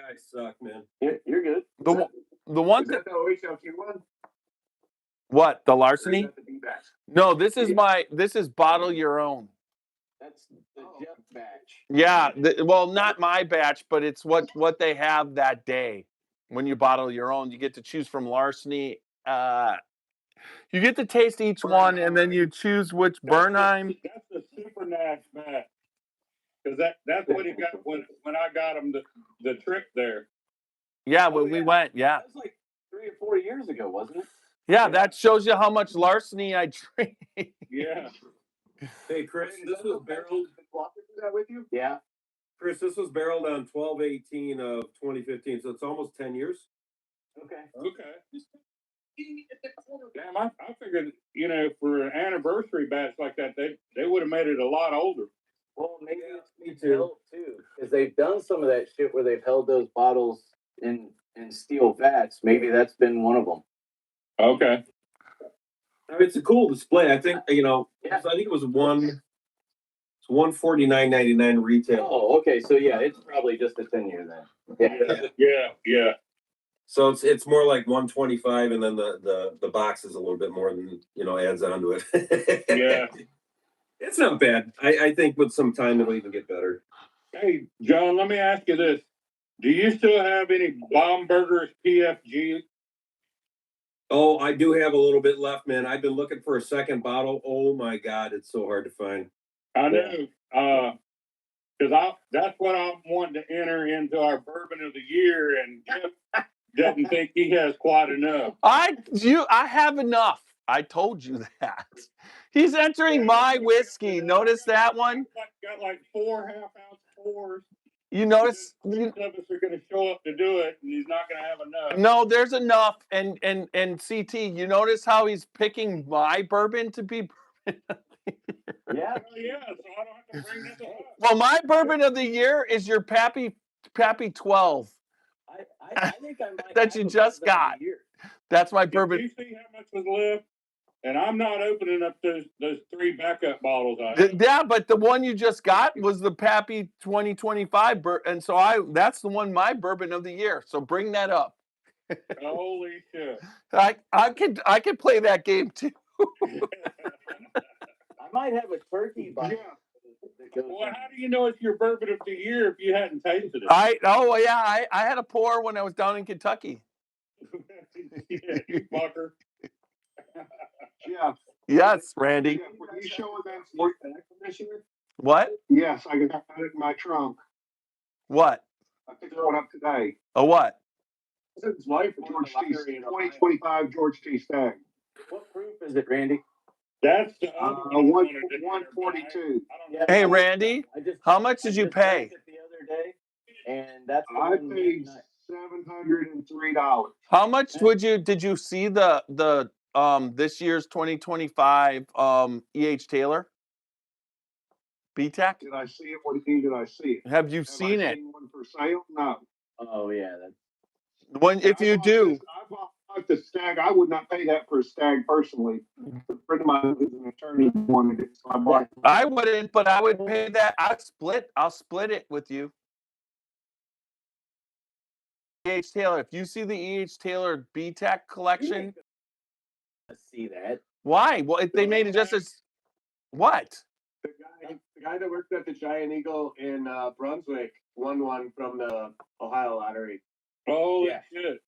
eyes suck, man. You're good. the one thing. the OHLQ one? What, the larceny? No, this is bottle your own. That's the Jeff batch. Yeah, well, not my batch, but it's what they have that day. When you bottle your own, you get to choose from larceny. You get to taste each one, and then you choose which Bernheim. That's the super Nash batch. Because that's what he got when I got him the trip there. Yeah, when we went, yeah. That was like 3 or 4 years ago, wasn't it? Yeah, that shows you how much larceny I drink. Yeah. Hey, Chris, this was barreled. That with you? Yeah. Chris, this was barreled on 12/18 of 2015, so it's almost 10 years. Okay. Damn, I figured, for an anniversary batch like that, they would have made it a lot older. Well, maybe it's held too, because they've done some of that shit where they've held those bottles in steel vats. Maybe that's been one of them. Okay. I mean, it's a cool display. I think Yeah. I think it was $149.99 retail. Oh, okay. So yeah, it's probably just a 10-year then. Yeah. So it's more like 125, and then the box is a little bit more than adds onto it. Yeah. It's not bad. I think with some time it'll even get better. Hey, John, let me ask you this. Do you still have any Baumburgers PFG? Oh, I do have a little bit left, man. I've been looking for a second bottle. Oh my God, it's so hard to find. I know. Because that's what I'm wanting to enter into our bourbon of the year, and Jeff doesn't think he has quite enough. I have enough. I told you that. He's entering my whiskey. Notice that one? Got like 4 half-ounce pours. You notice? Some of us are going to show up to do it, and he's not going to have enough. No, there's enough. And CT, you notice how he's picking my bourbon to be bourbon of the year? Yeah, so I don't have to bring this up. Well, my bourbon of the year is your Pappy 12. I think I might that you just got. That's my bourbon. Did you see how much was left? And I'm not opening up those 3 backup bottles I have. Yeah, but the one you just got was the Pappy 2025, and so that's the one, my bourbon of the year. So bring that up. Holy shit! I could play that game too. I might have a turkey bottle. Yeah. that goes Well, in. how do you know it's your bourbon of the year if you hadn't tasted it? I had a pour when I was down in Kentucky. Yeah, you fucker. Jeff, Yes, Randy. Jeff, were you showing that sport back from this year? What? Yes, I got it in my trunk. What? I picked one up today. A what? His wife, George T. 2025 George T. Stagg. What proof is it, Randy? That's the other one. 142. Yeah, Hey, Randy, how much did you pay? It the other day, and that's the I one paid $703. How much did you see the this year's 2025 EH Taylor BTAC? Did I see it? What did I see it? Have you Have seen I it? seen one for sale? No. Oh yeah, that's When if you do, I bought the Stag. I would not pay that for a Stag personally. A friend of mine who's an attorney wanted it, so I bought it. I wouldn't, but I would pay that. I'll split it with you. EH Taylor. If you see the EH Taylor BTAC collection, let's see that. why? Well, if they made it just as what? The guy that worked at the Giant Eagle in Brunswick won one from the Ohio Lottery. Holy Yeah. shit!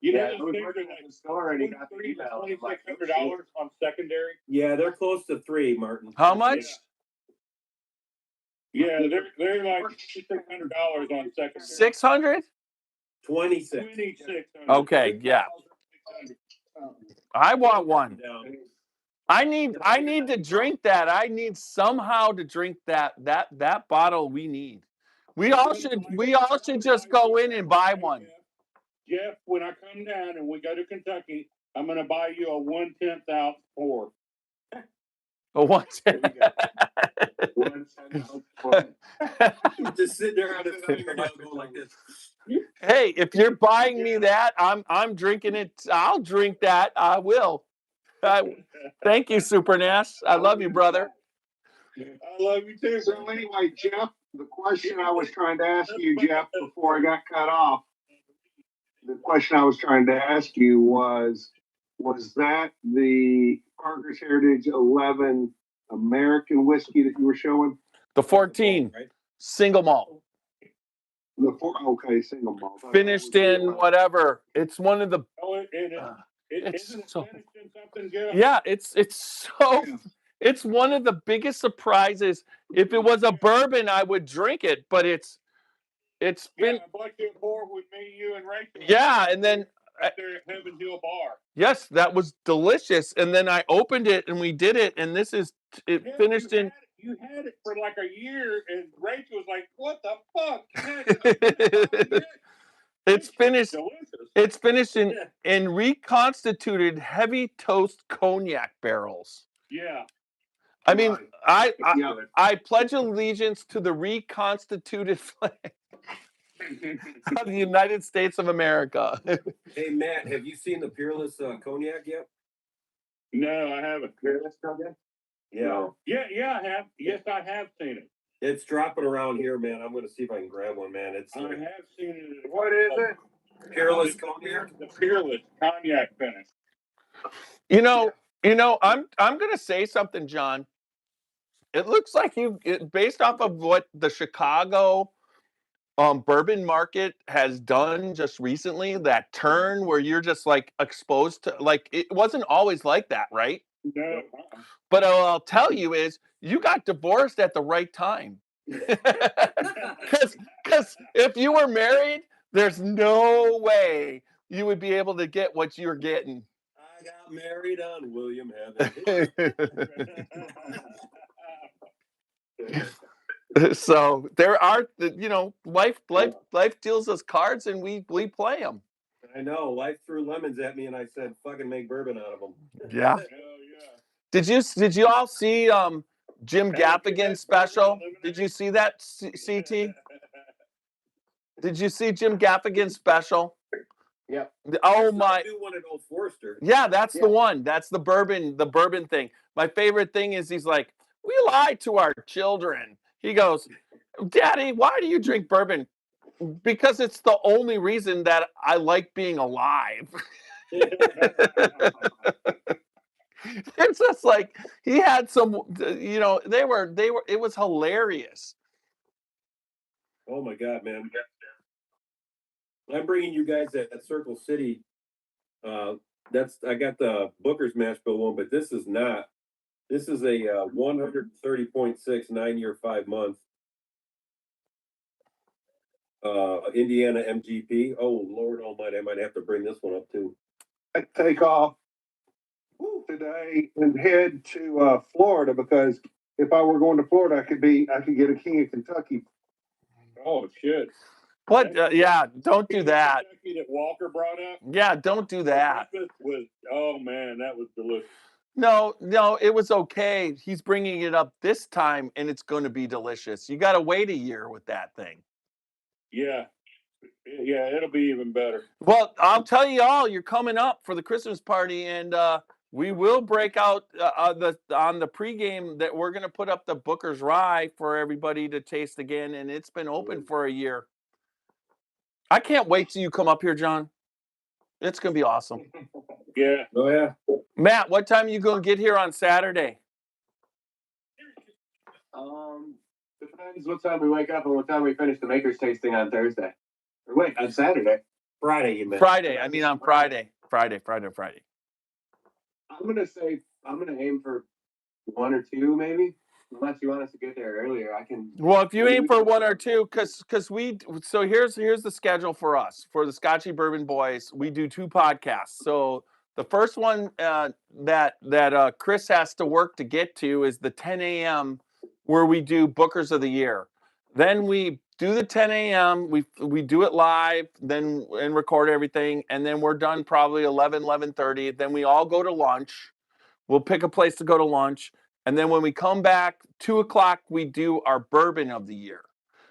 You Yeah, know I those was things working are at like the store and he got the email. I'm like, $2,600 on secondary. Yeah, they're close to 3, Martin. How much? Yeah, they're like $2,600 on secondary. 600? 26. 2,600. Okay, yeah. I want one. Down. I need to drink that. I need somehow to drink that bottle we need. We all should just go in and buy one. Jeff, when I come down and we go to Kentucky, I'm gonna buy you a 1/10 ounce pour. A what? Just sit there on a fingernail going like this. Hey, if you're buying me that, I'm drinking it. I'll drink that. I will. Thank you, Super Nash. I love you, brother. I love you too. So anyway, Jeff, the question I was trying to ask you, Jeff, before I got cut off, the question I was trying to ask you was that the Parker's Heritage 11 American whiskey that you were showing? The 14 single malt. Okay, single malt. Finished in whatever. It's one of the. It's so. Finished in something good. Yeah, it's so. It's one of the biggest surprises. If it was a bourbon, I would drink it, but it's been. Yeah, I bought you a pour with me, you, and Rachel. Yeah, and then. There at Heaven Hill Bar. Yes, that was delicious. And then I opened it and we did it, and this is it finished in. You had it for like a year, and Rachel was like, "What the fuck?" It's finished. Delicious. It's finished in reconstituted heavy toast cognac barrels. Yeah. I mean, I pledge allegiance to the reconstituted flag of the United States of America. Hey, Matt, have you seen the Peerless cognac yet? No, I haven't. Peerless cognac? Yeah. Yeah, I have. Yes, I have seen it. It's dropping around here, man. I'm going to see if I can grab one, man. I have seen it. What is it? Peerless cognac. The Peerless cognac finish. You know, I'm going to say something, John. It looks like based off of what the Chicago bourbon market has done just recently, that turn where you're just like exposed to, like, it wasn't always like that, right? No. But I'll tell you is you got divorced at the right time. Because if you were married, there's no way you would be able to get what you're getting. I got married on William Heaven. So there are, life deals us cards and we play them. I know. Life threw lemons at me, and I said, "Fucking make bourbon out of them." Yeah. Hell yeah. Did you all see Jim Gaffigan's special? Did you see that, CT? Did you see Jim Gaffigan's special Yep. Oh my! Do want to go Forster. Yeah, that's the Yeah. one. That's the bourbon thing. My favorite thing is he's like, we lie to our children. He goes, Daddy, why do you drink bourbon? Because it's the only reason that I like being alive. It's just like he had some, they were, it was hilarious. Oh my God, man! I'm bringing you guys at Circle City. I got the Booker's Mash Bill one, but this is not. This is a 130.6 9-year 5-month Indiana MGP. Oh Lord Almighty, I might have to bring this one up too. I take off today and head to Florida, because if I were going to Florida, I could get a King of Kentucky. Oh shit! What? Yeah, don't do that. Kentucky that Walker brought up. Yeah, don't do that. Oh man, that was delicious. No, it was okay. He's bringing it up this time, and it's going to be delicious. You got to wait a year with that thing. Yeah, it'll be even better. Well, I'll tell you all, you're coming up for the Christmas party, and we will break out on the pregame that we're going to put up the Booker's Rye for everybody to taste again, and it's been open for a year. I can't wait till you come up here, John. It's going to be awesome. Yeah. Oh yeah. Matt, what time are you going to get here on Saturday? Depends what time we wake up and what time we finish the maker's tasting on Thursday. Or wait, on Saturday. Friday, you meant. Friday. I mean on Friday. Friday. I'm gonna aim for 1 or 2 maybe. Unless you want us to get there earlier, I can. Well, if you aim for 1 or 2, because here's the schedule for us for the Scotchy Bourbon Boys. We do 2 podcasts. So the first one that Chris has to work to get to is the 10 a.m. where we do Bookers of the Year. Then we do the 10 a.m. We do it live, and record everything, and then we're done probably 11:30. Then we all go to lunch. We'll pick a place to go to lunch. And then when we come back, 2 o'clock, we do our bourbon of the year.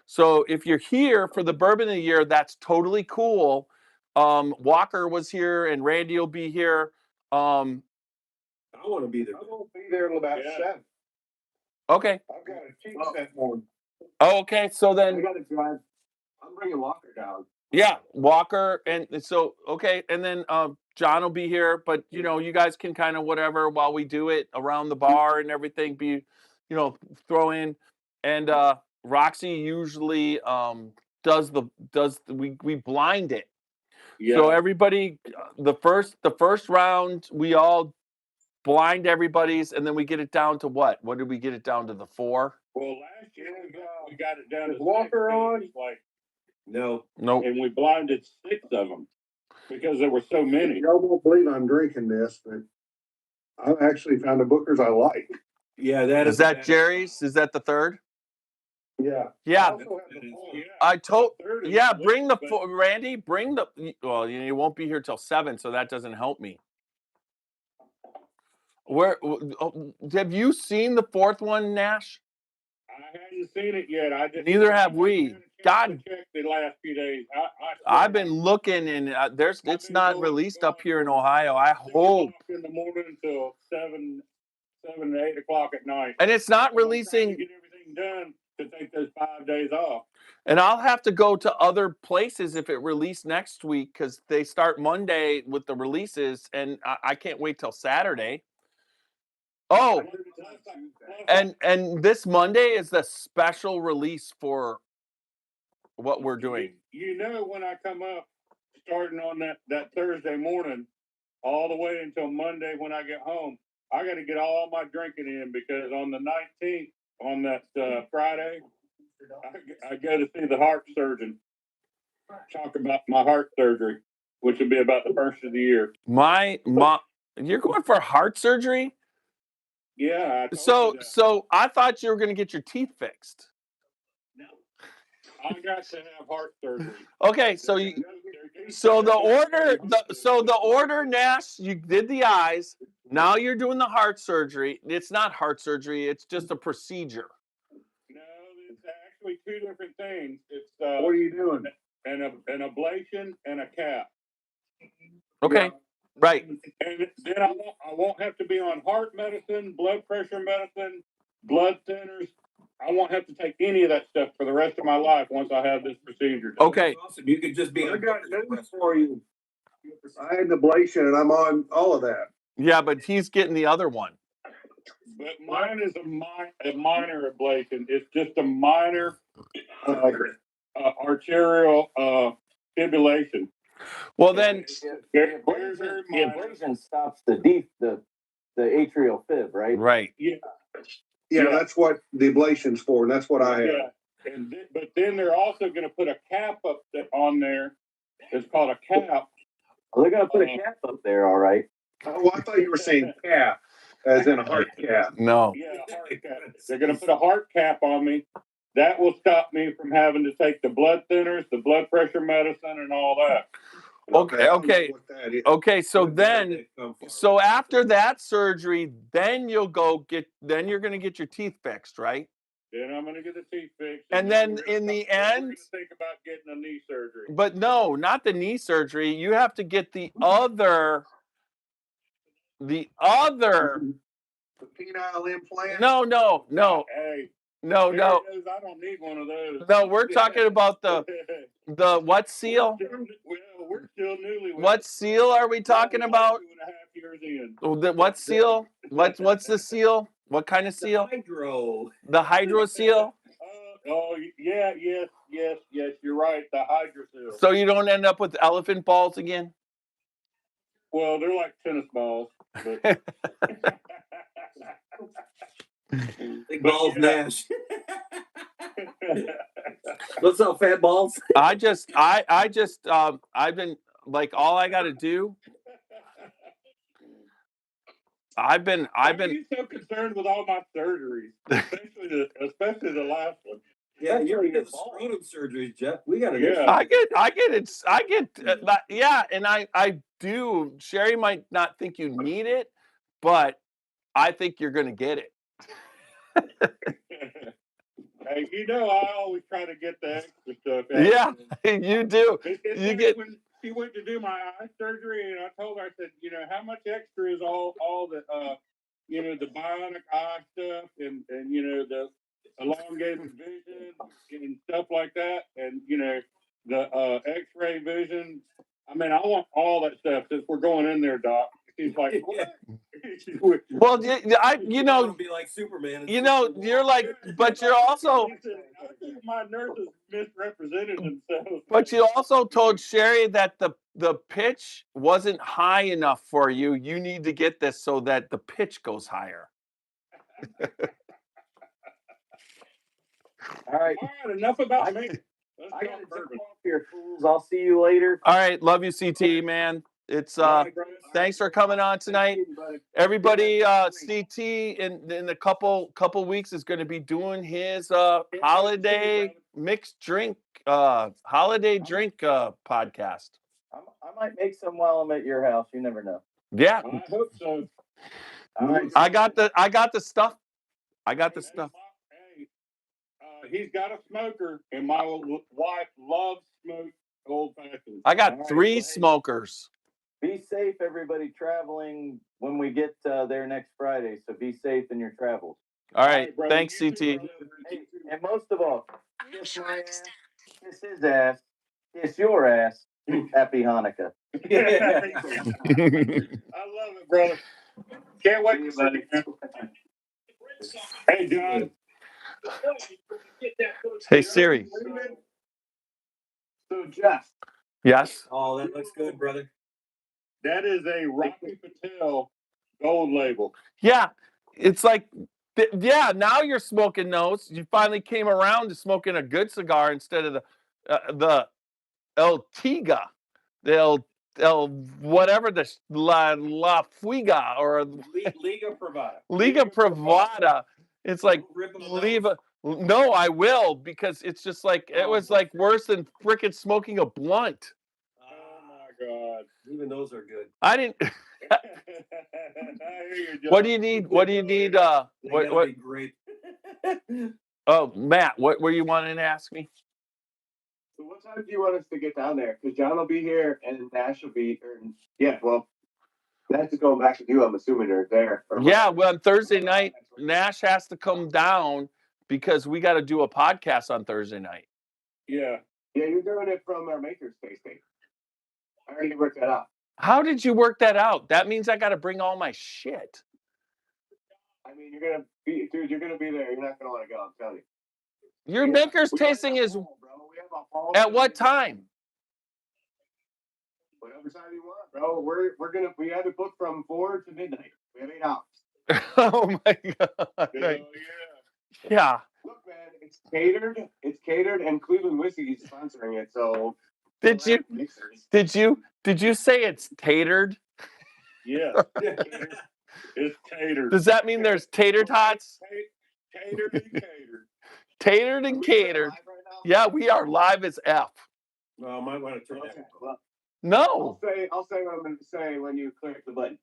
So if you're here for the bourbon of the year, that's totally cool. Walker was here and Randy will be here. I want to be there. I won't be there till about 7. Okay. I've got a cheap set morning. Oh, okay. So I then, gotta drive. I'm bringing Walker down. yeah, Walker. And so, okay. And then John will be here, but you guys can kind of whatever while we do it around the bar and everything throw in. And Roxy usually we blind it. Yeah. So everybody, the first round, we all blind everybody's, and then we get it down to what? What did we get it down to? The 4? Well, last year we got it down to Walker 6, on? like, No. Nope. and we blinded 6 of them because there were so many. Y'all won't believe I'm drinking this, but I've actually found a Booker's I like. Yeah, that Is that Jerry's? Is that the 3rd? Yeah. Yeah. Also have the fourth. I told. Third is Yeah, delicious, bring the but- Randy. Bring the. Well, you won't be here till 7, so that doesn't help me. Where have you seen the 4th one, Nash? I hadn't seen it yet. Neither have we. God, check the last few days. I've been looking, and it's not released up here in Ohio. I hope. In the morning until 7 to 8 o'clock at night. And it's not I'm trying to releasing. get everything done to take those 5 days off. And I'll have to go to other places if it released next week, because they start Monday with the releases, and I can't wait till Saturday. Oh, and this Monday is the special release for what we're doing. When I come up, starting on that Thursday morning, all the way until Monday when I get home, I got to get all my drinking in, because on the 19th, on that Friday, I go to see the heart surgeon. Talk about my heart surgery, which will be about the first of the year. My mom, you're going for heart surgery? Yeah. So I thought you were going to get your teeth fixed. No. I got to have heart surgery. Okay, so the order, Nash, you did the eyes. Now you're doing the heart surgery. It's not heart surgery. It's just a procedure. No, it's actually 2 different things. It's What are you doing? An ablation and a cap. Okay. Right. And then I won't have to be on heart medicine, blood pressure medicine, blood thinners. I won't have to take any of that stuff for the rest of my life once I have this procedure done. Okay. Awesome. You could just be. I got news for you. I had an ablation and I'm on all of that. Yeah, but he's getting the other one. But mine is a minor ablation. It's just a minor arterial fibrillation. Well, then, Very, The very, very minor. ablation stops the atrial fib, right? right. Yeah. Yeah, that's what the ablation's for, and that's what I had. Yeah. But then they're also going to put a cap on there. It's called a cap. Well, they're gonna put a cap up there, all right. Oh, I thought you were saying cap, as in a heart cap. No. Yeah, a heart cap. They're going to put a heart cap on me. That will stop me from having to take the blood thinners, the blood pressure medicine, and all that. Okay. Okay. So after that surgery, then you're going to get your teeth fixed, right? Then I'm going to get the teeth fixed. And then in the end, we're going to think about getting a knee surgery. But no, not the knee surgery. You have to get the other. The penile implant? No. Hey, No. I don't need one of those. No, we're talking about the what seal? Well, we're still newlyweds. What seal are we talking about? 2.5 years in. What seal? What's the seal? What kind of seal? Hydro. The hydro seal? Yes, you're right. The hydrocele. So you don't end up with elephant balls again? Well, they're like tennis balls. But... Big balls, Nash. What's up, fat balls? I've been like, all I got to do. I've been. Why are you so concerned with all my surgeries, especially the last one? Yeah, you're getting scrotum surgeries, Jeff. We gotta. Yeah. I get. Yeah, and I do. Sherry might not think you need it, but I think you're gonna get it. Hey, I always try to get the extra stuff. Yeah, you do. You get. When she went to do my eye surgery, and I told her, I said, how much extra is all the the bionic eye stuff, and the elongated vision and stuff like that, and the X-ray vision. I mean, I want all that stuff since we're going in there, Doc. He's like, what? Well, Be like Superman. You're like, but you're also. I think my nurses misrepresented themselves. But you also told Sherry that the pitch wasn't high enough for you. You need to get this so that the pitch goes higher. All right. Enough about me. I gotta jump off here, fools. I'll see you later. All right, love you, CT, man. It's thanks for coming on tonight. Everybody, CT in a couple weeks is going to be doing his holiday mixed drink holiday drink podcast. I might make some while I'm at your house. You never know. Yeah, I hope so. All right. I got the stuff. Hey, he's got a smoker, and my wife loves smoked old fashioned. I got 3 smokers. Be safe, everybody traveling when we get there next Friday. So be safe in your travels. All right, brother, thanks, CT. Hey, and most of all, kiss my ass, kiss his ass, kiss your ass. Happy Hanukkah. I love it, brother. Can't wait to see you. Hey, John. Hey, Siri. So, Jeff. Yes. Oh, that looks good, brother. That is a Rocky Patel gold label. Yeah, it's like, now you're smoking those. You finally came around to smoking a good cigar instead of the El Tiga, the El whatever, the La Fuiga or Liga Privada. Liga Privada. It's like, no, I will, because it's just like, it was like worse than frickin' smoking a blunt. Oh my God. Even those are good. I didn't. What do you need? What do you need? What? Be great. Oh, Matt, what were you wanting to ask me? So what time do you want us to get down there? Because John will be here and Nash will be, Nash is going back with you, I'm assuming, or there. Or Yeah, well, on Thursday night, Nash has to come down because we got to do a podcast on Thursday night. Yeah. Yeah, you're doing it from our maker's tasting. I already worked that out. How did you work that out? That means I got to bring all my shit. I mean, you're gonna be there. You're not gonna want to go. I'm telling you. Your maker's tasting is bro. We have a phone. at what time? Whatever time you want, bro. We have it booked from 4 to midnight. We have 8 hours. Oh my god! Yeah. Yeah. Look, man, it's catered, and Cleveland Whiskey is sponsoring it. So Did you say it's tatered? Yeah. It's catered. Does that mean there's tater tots? Catered and catered. Tatered and catered. Yeah, we are live as F. Well, I might want to turn that. Well, No. I'll say what I'm going to say when you click the button.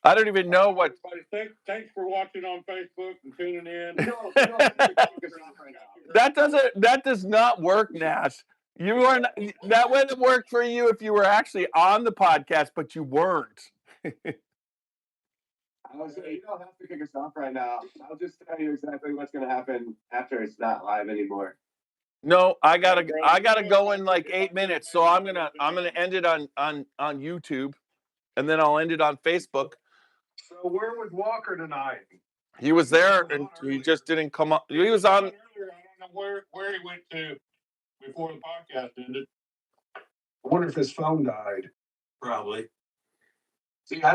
I don't even know what. Thanks for watching on Facebook and tuning in. That does not work, Nash. You are not, that wouldn't work for you if you were actually on the podcast, but you weren't. You don't have to kick us off right now. I'll just tell you exactly what's going to happen after it's not live anymore. No, I gotta go in like 8 minutes, so I'm gonna end it on YouTube, and then I'll end it on Facebook. So where was Walker tonight? He was there, and he just didn't come up. He was on. I don't know where he went to before the podcast ended. I wonder if his phone died. Probably. See,